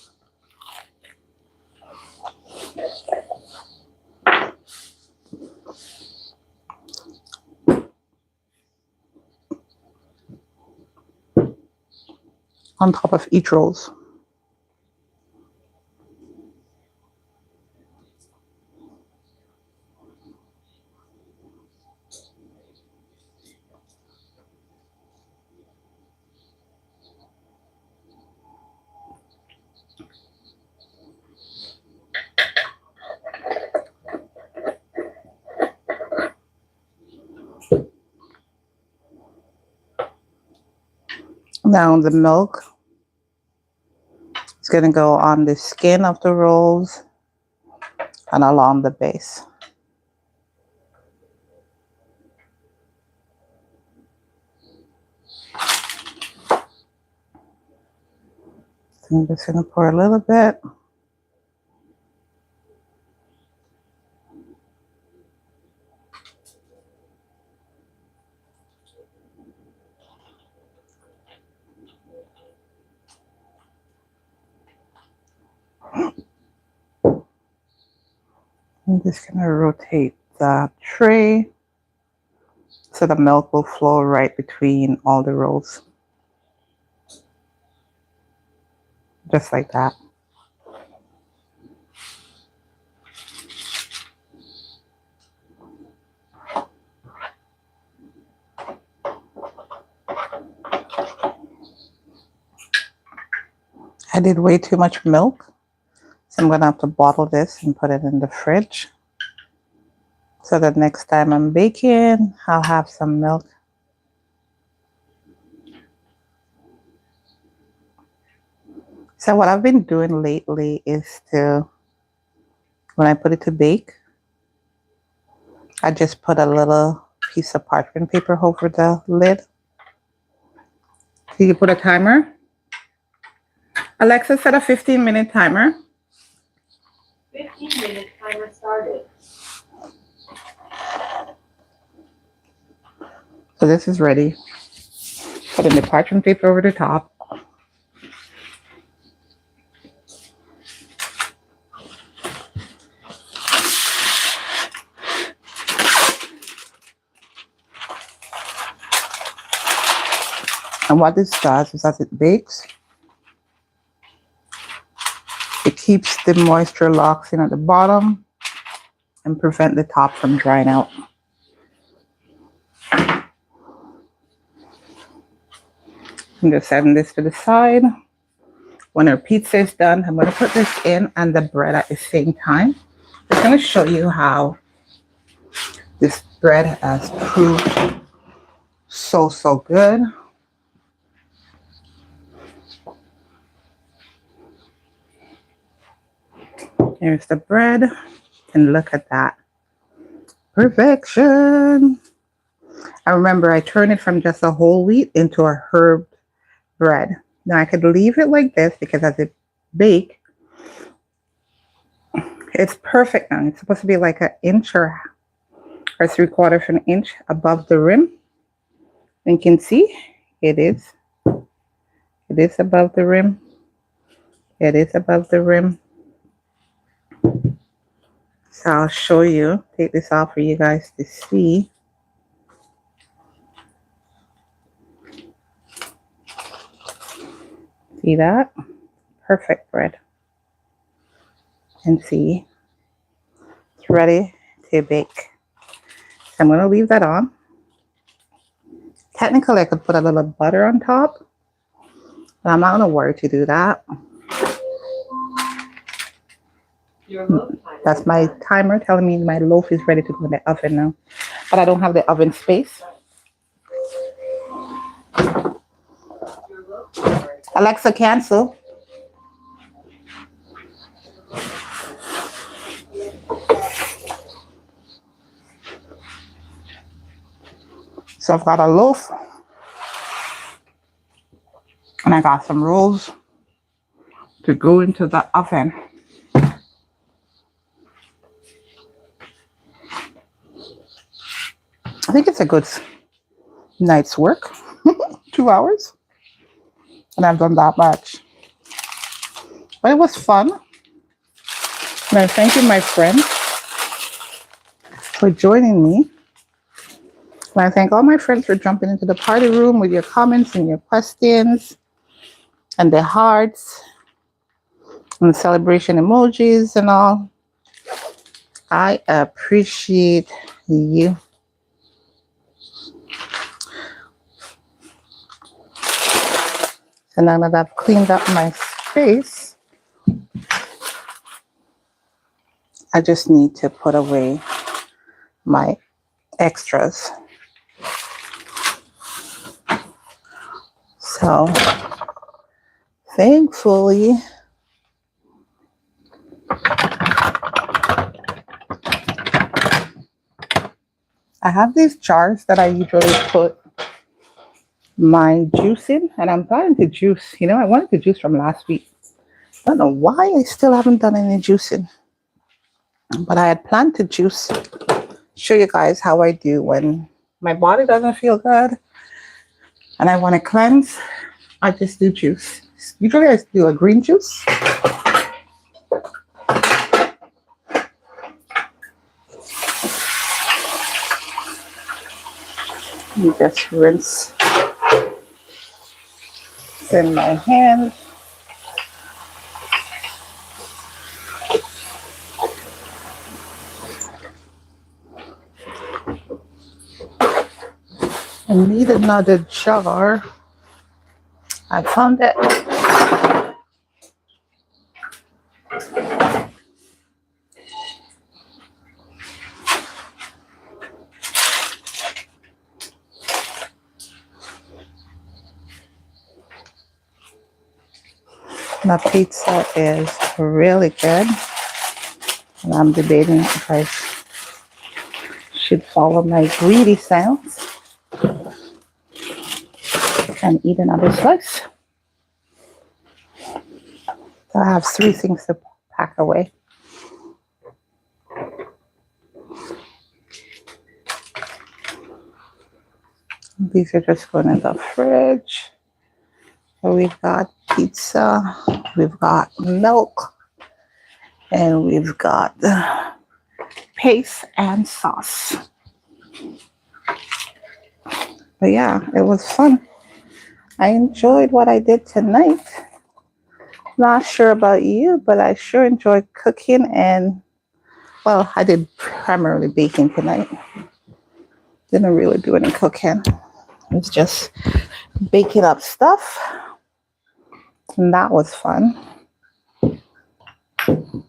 On top of each rolls. Now the milk is going to go on the skin of the rolls and along the base. So I'm just going to pour a little bit. I'm just going to rotate the tray so the milk will flow right between all the rolls. Just like that. I did way too much milk, so I'm going to have to bottle this and put it in the fridge. So that next time I'm baking, I'll have some milk. So what I've been doing lately is when I put it to bake, I just put a little piece of parchment paper over the lid. So you put a timer. Alexa, set a 15-minute timer. 15-minute timer started. So this is ready. Put in the parchment paper over the top. And what this does is as it bakes, it keeps the moisture locks in at the bottom and prevent the top from drying out. I'm just setting this to the side. When our pizza is done, I'm going to put this in and the bread at the same time. I'm going to show you how this bread has proved so good. Here's the bread, and look at that. Perfection. I remember I turned it from just a whole wheat into a herb bread. Now I could leave it like this because as it bakes, it's perfect now. It's supposed to be like an inch or 3/4 of an inch above the rim. And you can see it is above the rim. It is above the rim. So I'll show you, take this off for you guys to see. See that? Perfect bread. And see, it's ready to bake. So I'm going to leave that on. Technically, I could put a little butter on top, but I'm not going to worry to do that. That's my timer telling me my loaf is ready to go in the oven now. But I don't have the oven space. Alexa, cancel. So I've got a loaf. And I got some rolls to go into the oven. I think it's a good night's work. 2 hours. And I've done that much. But it was fun. And I'm thanking my friend for joining me. And I thank all my friends for jumping into the party room with your comments and your questions and the hearts and the celebration emojis and all. I appreciate you. And now that I've cleaned up my space, I just need to put away my extras. So, thankfully, I have these jars that I usually put my juice in, and I'm planning to juice. You know, I wanted to juice from last week. I don't know why I still haven't done any juicing, but I had planned to juice. Show you guys how I do when my body doesn't feel good and I want to cleanse. I just do juice. Usually I do a green juice. You just rinse in my hand. I need another jar. I found it. The pizza is really good. And I'm debating if I should follow my greedy sounds and eat another slice. So I have 3 things to pack away. These are just going in the fridge. So we've got pizza, we've got milk, and we've got paste and sauce. But yeah, it was fun. I enjoyed what I did tonight. Not sure about you, but I sure enjoyed cooking, and well, I did primarily baking tonight. Didn't really do any cooking. It was just baking up stuff, and that was fun. So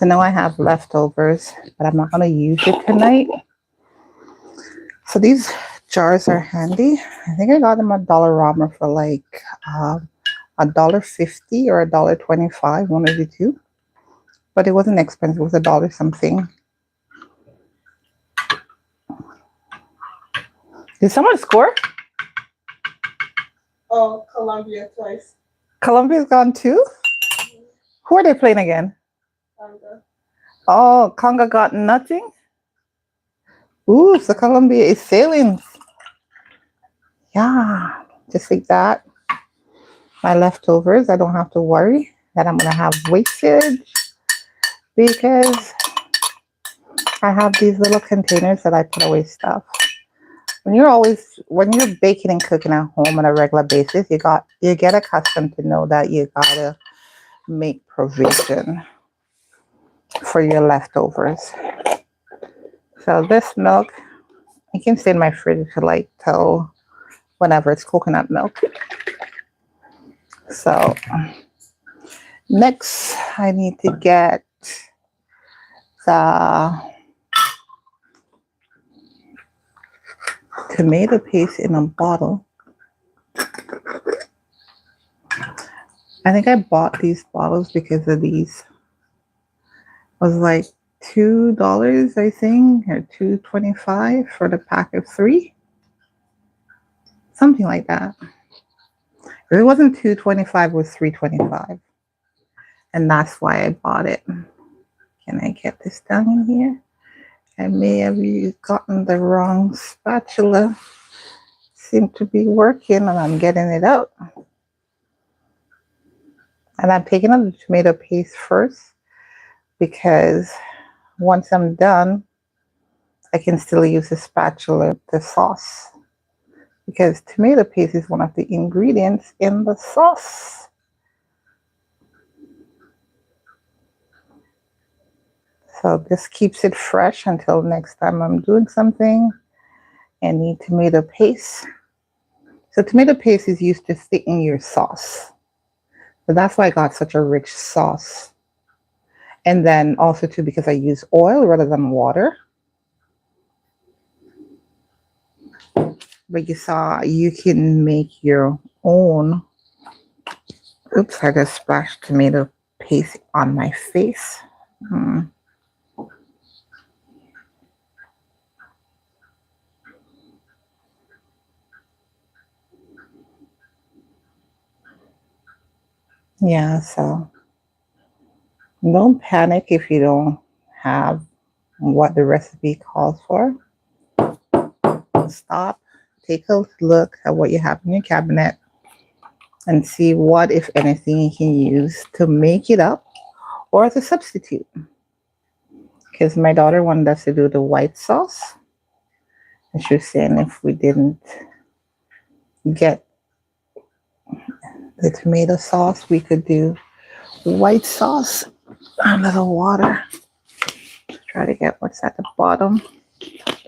now I have leftovers, but I'm not going to use it tonight. So these jars are handy. I think I got them at Dollarama for like $1.50 or $1.25, one of the two. But it wasn't expensive. It was $1 something. Did someone score? Oh, Colombia twice. Colombia's gone too? Mm-hmm. Who are they playing again? Congo. Oh, Congo got nothing? Ooh, so Colombia is sailing. Yeah, just like that. My leftovers, I don't have to worry that I'm going to have wastage because I have these little containers that I put away stuff. when you're baking and cooking at home on a regular basis, you get accustomed to know that you gotta make provision for your leftovers. So this milk, it can stay in my fridge for like till whenever. It's coconut milk. So next I need to get the tomato paste in a bottle. I think I bought these bottles because of these. It was like $2, I think, or $2.25 for the pack of 3. Something like that. If it wasn't $2.25, it was $3.25. And that's why I bought it. Can I get this down in here? I may have gotten the wrong spatula. Seem to be working and I'm getting it out. And I'm taking out the tomato paste first because once I'm done, I can still use the spatula, the sauce. Because tomato paste is one of the ingredients in the sauce. So this keeps it fresh until next time I'm doing something and need tomato paste. So tomato paste is used to thicken your sauce. So that's why I got such a rich sauce. And then also too, because I use oil rather than water. But you saw, you can make your own. Oops, I just splashed tomato paste on my face. Yeah, so don't panic if you don't have what the recipe calls for. Stop, take a look at what you have in your cabinet and see what, if anything, you can use to make it up or as a substitute. Because my daughter wanted us to do the white sauce. And she was saying if we didn't get the tomato sauce, we could do white sauce under the water. Try to get what's at the bottom.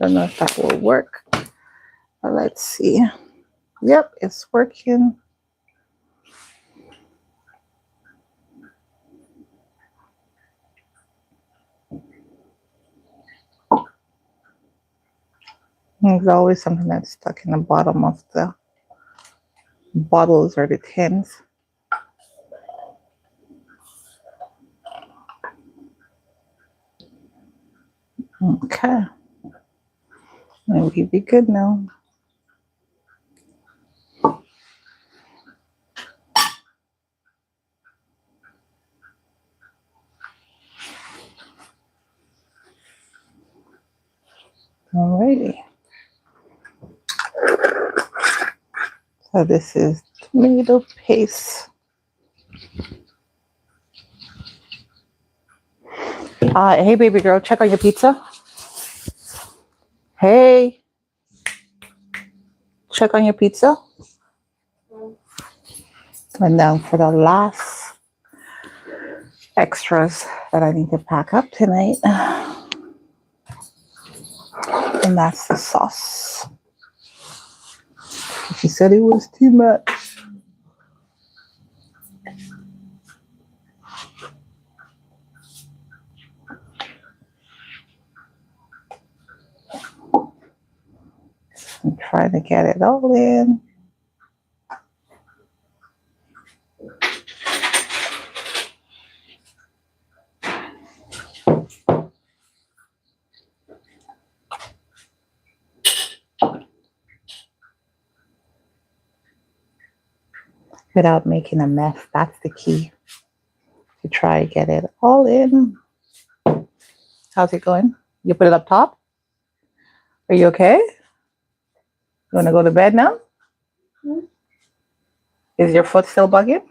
Don't know if that will work. But let's see. Yep, it's working. There's always something that's stuck in the bottom of the bottles or the tins. Okay. And we'll be good now. Alrighty. So this is tomato paste. Hey, baby girl, check on your pizza. Hey, check on your pizza. And now for the last extras that I need to pack up tonight. And that's the sauce. She said it was too much. I'm trying to get it all in. Without making a mess. That's the key. To try to get it all in. How's it going? You put it up top? Are you okay? You want to go to bed now? Is your foot still bugging?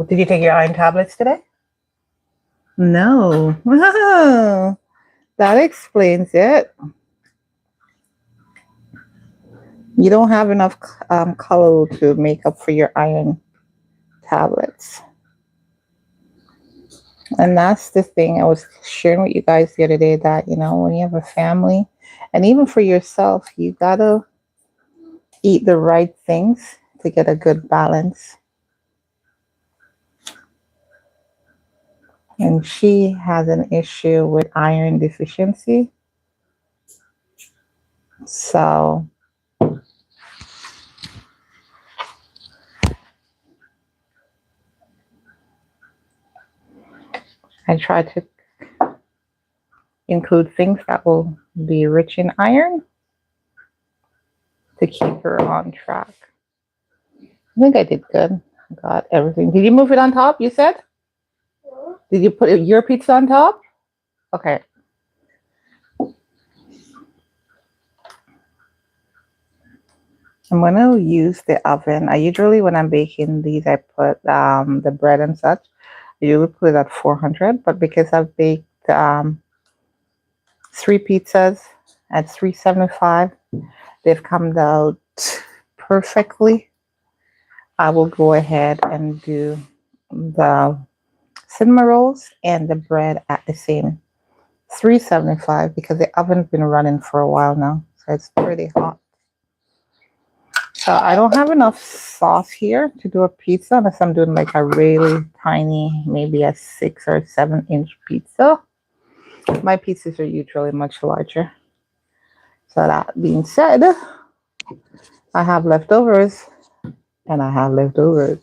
Did you take your iron tablets today? No. Oh, that explains it. You don't have enough callaloo to make up for your iron tablets. And that's the thing I was sharing with you guys the other day, that, you know, when you have a family and even for yourself, you gotta eat the right things to get a good balance. And she has an issue with iron deficiency. So I try to include things that will be rich in iron to keep her on track. I think I did good. Got everything. Did you move it on top, you said? Did you put your pizza on top? Okay. I'm going to use the oven. I usually, when I'm baking these, I put the bread and such. I usually put it at 400, but because I've baked 3 pizzas at 375, they've come out perfectly. I will go ahead and do the cinnamon rolls and the bread at the same 375 because the oven's been running for a while now, so it's pretty hot. So I don't have enough sauce here to do a pizza unless I'm doing like a really tiny, maybe a 6 or 7-inch pizza. My pizzas are usually much larger. So that being said, I have leftovers and I have leftovers,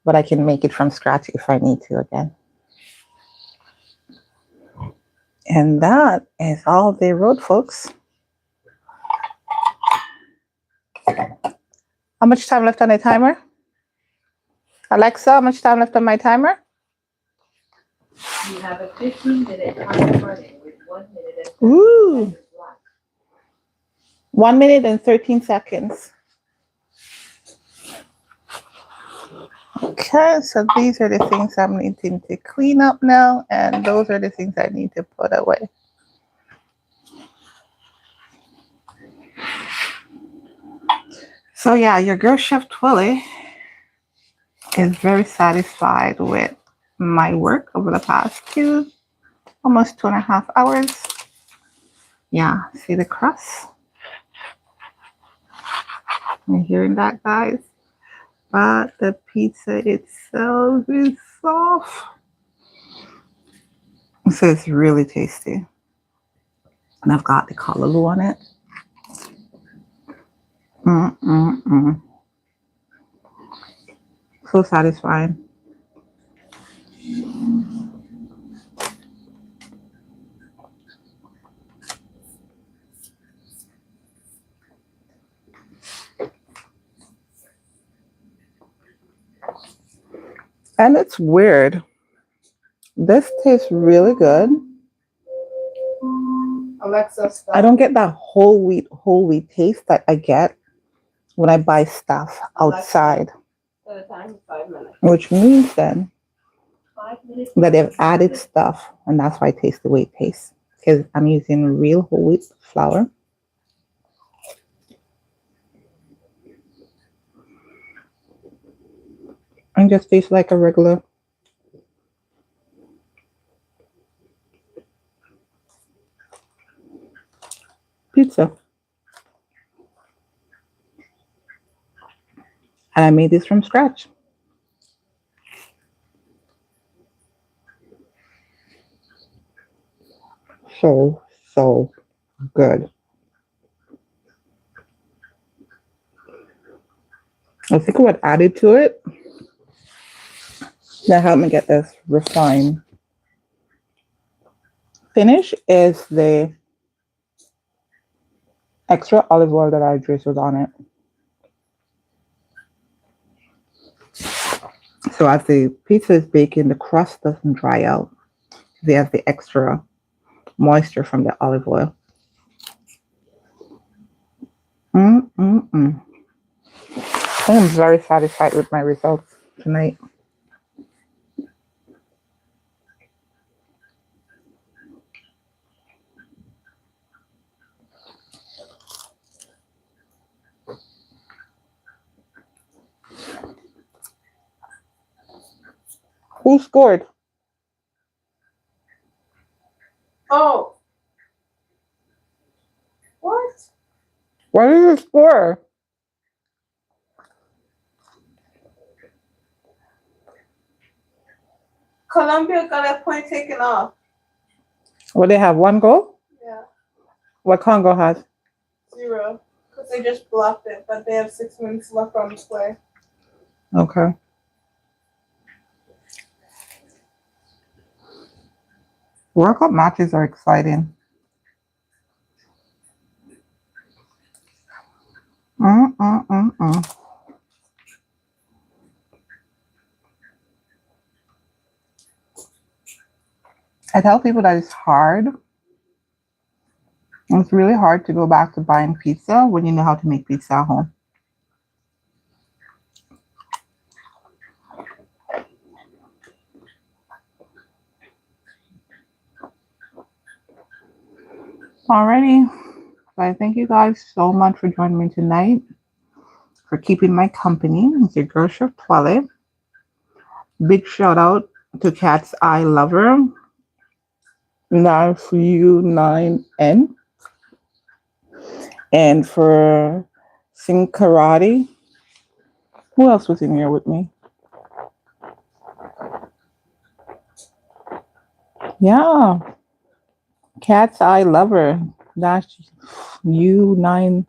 but I can make it from scratch if I need to again. And that is all they wrote, folks. How much time left on the timer? Alexa, how much time left on my timer? You have a 15-minute timer running with 1 minute and 13 Ooh. seconds left. 1 minute and 13 seconds. Okay, so these are the things I'm needing to clean up now, and those are the things I need to put away. So yeah, your girl Chef Twellyah is very satisfied with my work over the past almost 2.5 hours. Yeah, see the crust? You're hearing that, guys? But the pizza itself is soft. So it's really tasty. And I've got the callaloo on it. So satisfying. And it's weird. This tastes really good. Alexa, stop. I don't get that whole wheat taste that I get when I buy stuff outside. The time is 5 minutes. Which means then 5 minutes. that they've added stuff, and that's why it tastes the way it tastes. Because I'm using real whole wheat flour. And just tastes like a regular pizza. And I made this from scratch. So good. I think what added to it that helped me get this refined finish is the extra olive oil that I drizzled on it. So as the pizza is baking, the crust doesn't dry out. They have the extra moisture from the olive oil. I am very satisfied with my results tonight. Who scored? Oh. What? What is the score? Colombia got a point taken off. Well, they have 1 goal? Yeah. What Congo has? 0. Because they just blocked it, but they have 6 minutes left on the play. Okay. World Cup matches are exciting. I tell people that it's hard. It's really hard to go back to buying pizza when you know how to make pizza at home. Alrighty. So I thank you guys so much for joining me tonight, for keeping my company. It's your girl, Chef Twellyah. Big shout out to Cat's Eye Lover, 9U9N, and for Sing Karate. Who else was in here with me? Yeah, Cat's Eye Lover, U9M.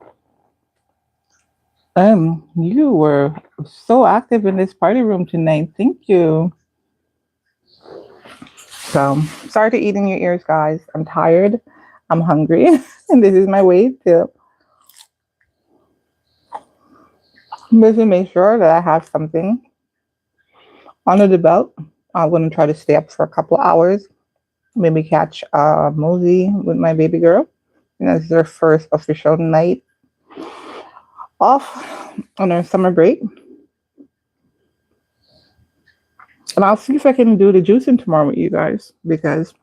You were so active in this party room tonight. Thank you. So sorry to eat in your ears, guys. I'm tired. I'm hungry. And this is my way to make sure that I have something under the belt. I'm going to try to stay up for a couple of hours. Maybe catch a movie with my baby girl. And that's their first official night off on our summer break. And I'll see if I can do the juicing tomorrow with you guys, because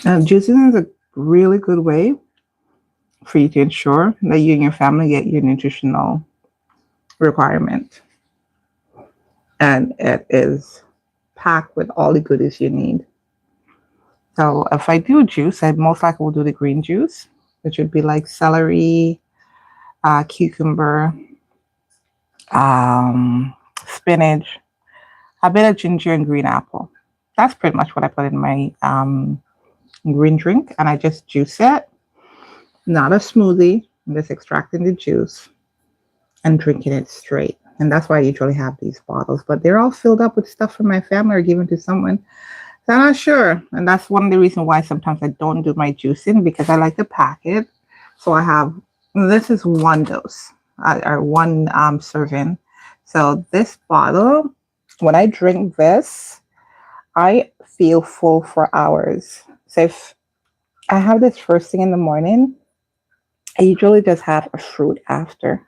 juicing is a really good way for you to ensure that you and your family get your nutritional requirement. And it is packed with all the goodies you need. So if I do juice, I most likely will do the green juice, which would be like celery, cucumber, spinach, a bit of ginger and green apple. That's pretty much what I put in my green drink, and I just juice it. Not a smoothie. I'm just extracting the juice and drinking it straight. And that's why I usually have these bottles. But they're all filled up with stuff from my family or given to someone. So I'm not sure. And that's one of the reasons why sometimes I don't do my juicing, because I like to pack it. So I have, this is 1 dose or 1 serving. So this bottle, when I drink this, I feel full for hours. So if I have this first thing in the morning, I usually just have a fruit after,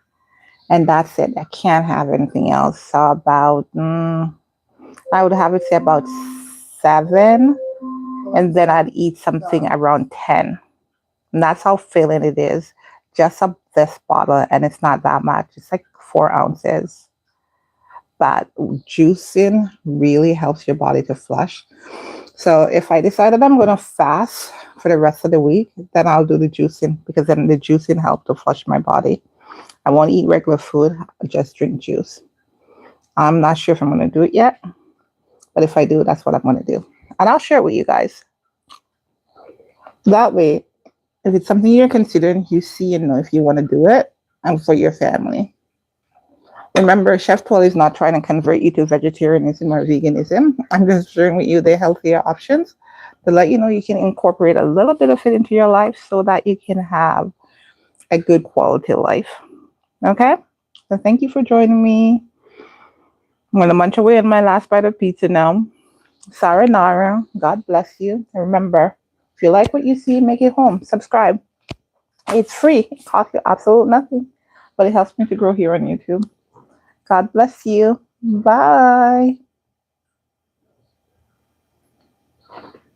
and that's it. I can't have anything else. So about, I would have it say about 7, and then I'd eat something around 10. And that's how filling it is. Just this bottle, and it's not that much. It's like 4 ounces. But juicing really helps your body to flush. So if I decided I'm going to fast for the rest of the week, then I'll do the juicing, because then the juicing helps to flush my body. I won't eat regular food. I'll just drink juice. I'm not sure if I'm going to do it yet, but if I do, that's what I'm going to do. And I'll share it with you guys. That way, if it's something you're considering, you see and know if you want to do it, and for your family. Remember, Chef Twellyah is not trying to convert you to vegetarianism or veganism. I'm just sharing with you the healthier options to let you know you can incorporate a little bit of it into your life so that you can have a good quality life. Okay? So thank you for joining me. I'm going to munch away on my last bite of pizza now. Sayonara. God bless you. And remember, if you like what you see, make it home. Subscribe. It's free. It costs you absolutely nothing. But it helps me to grow here on YouTube. God bless you. Bye.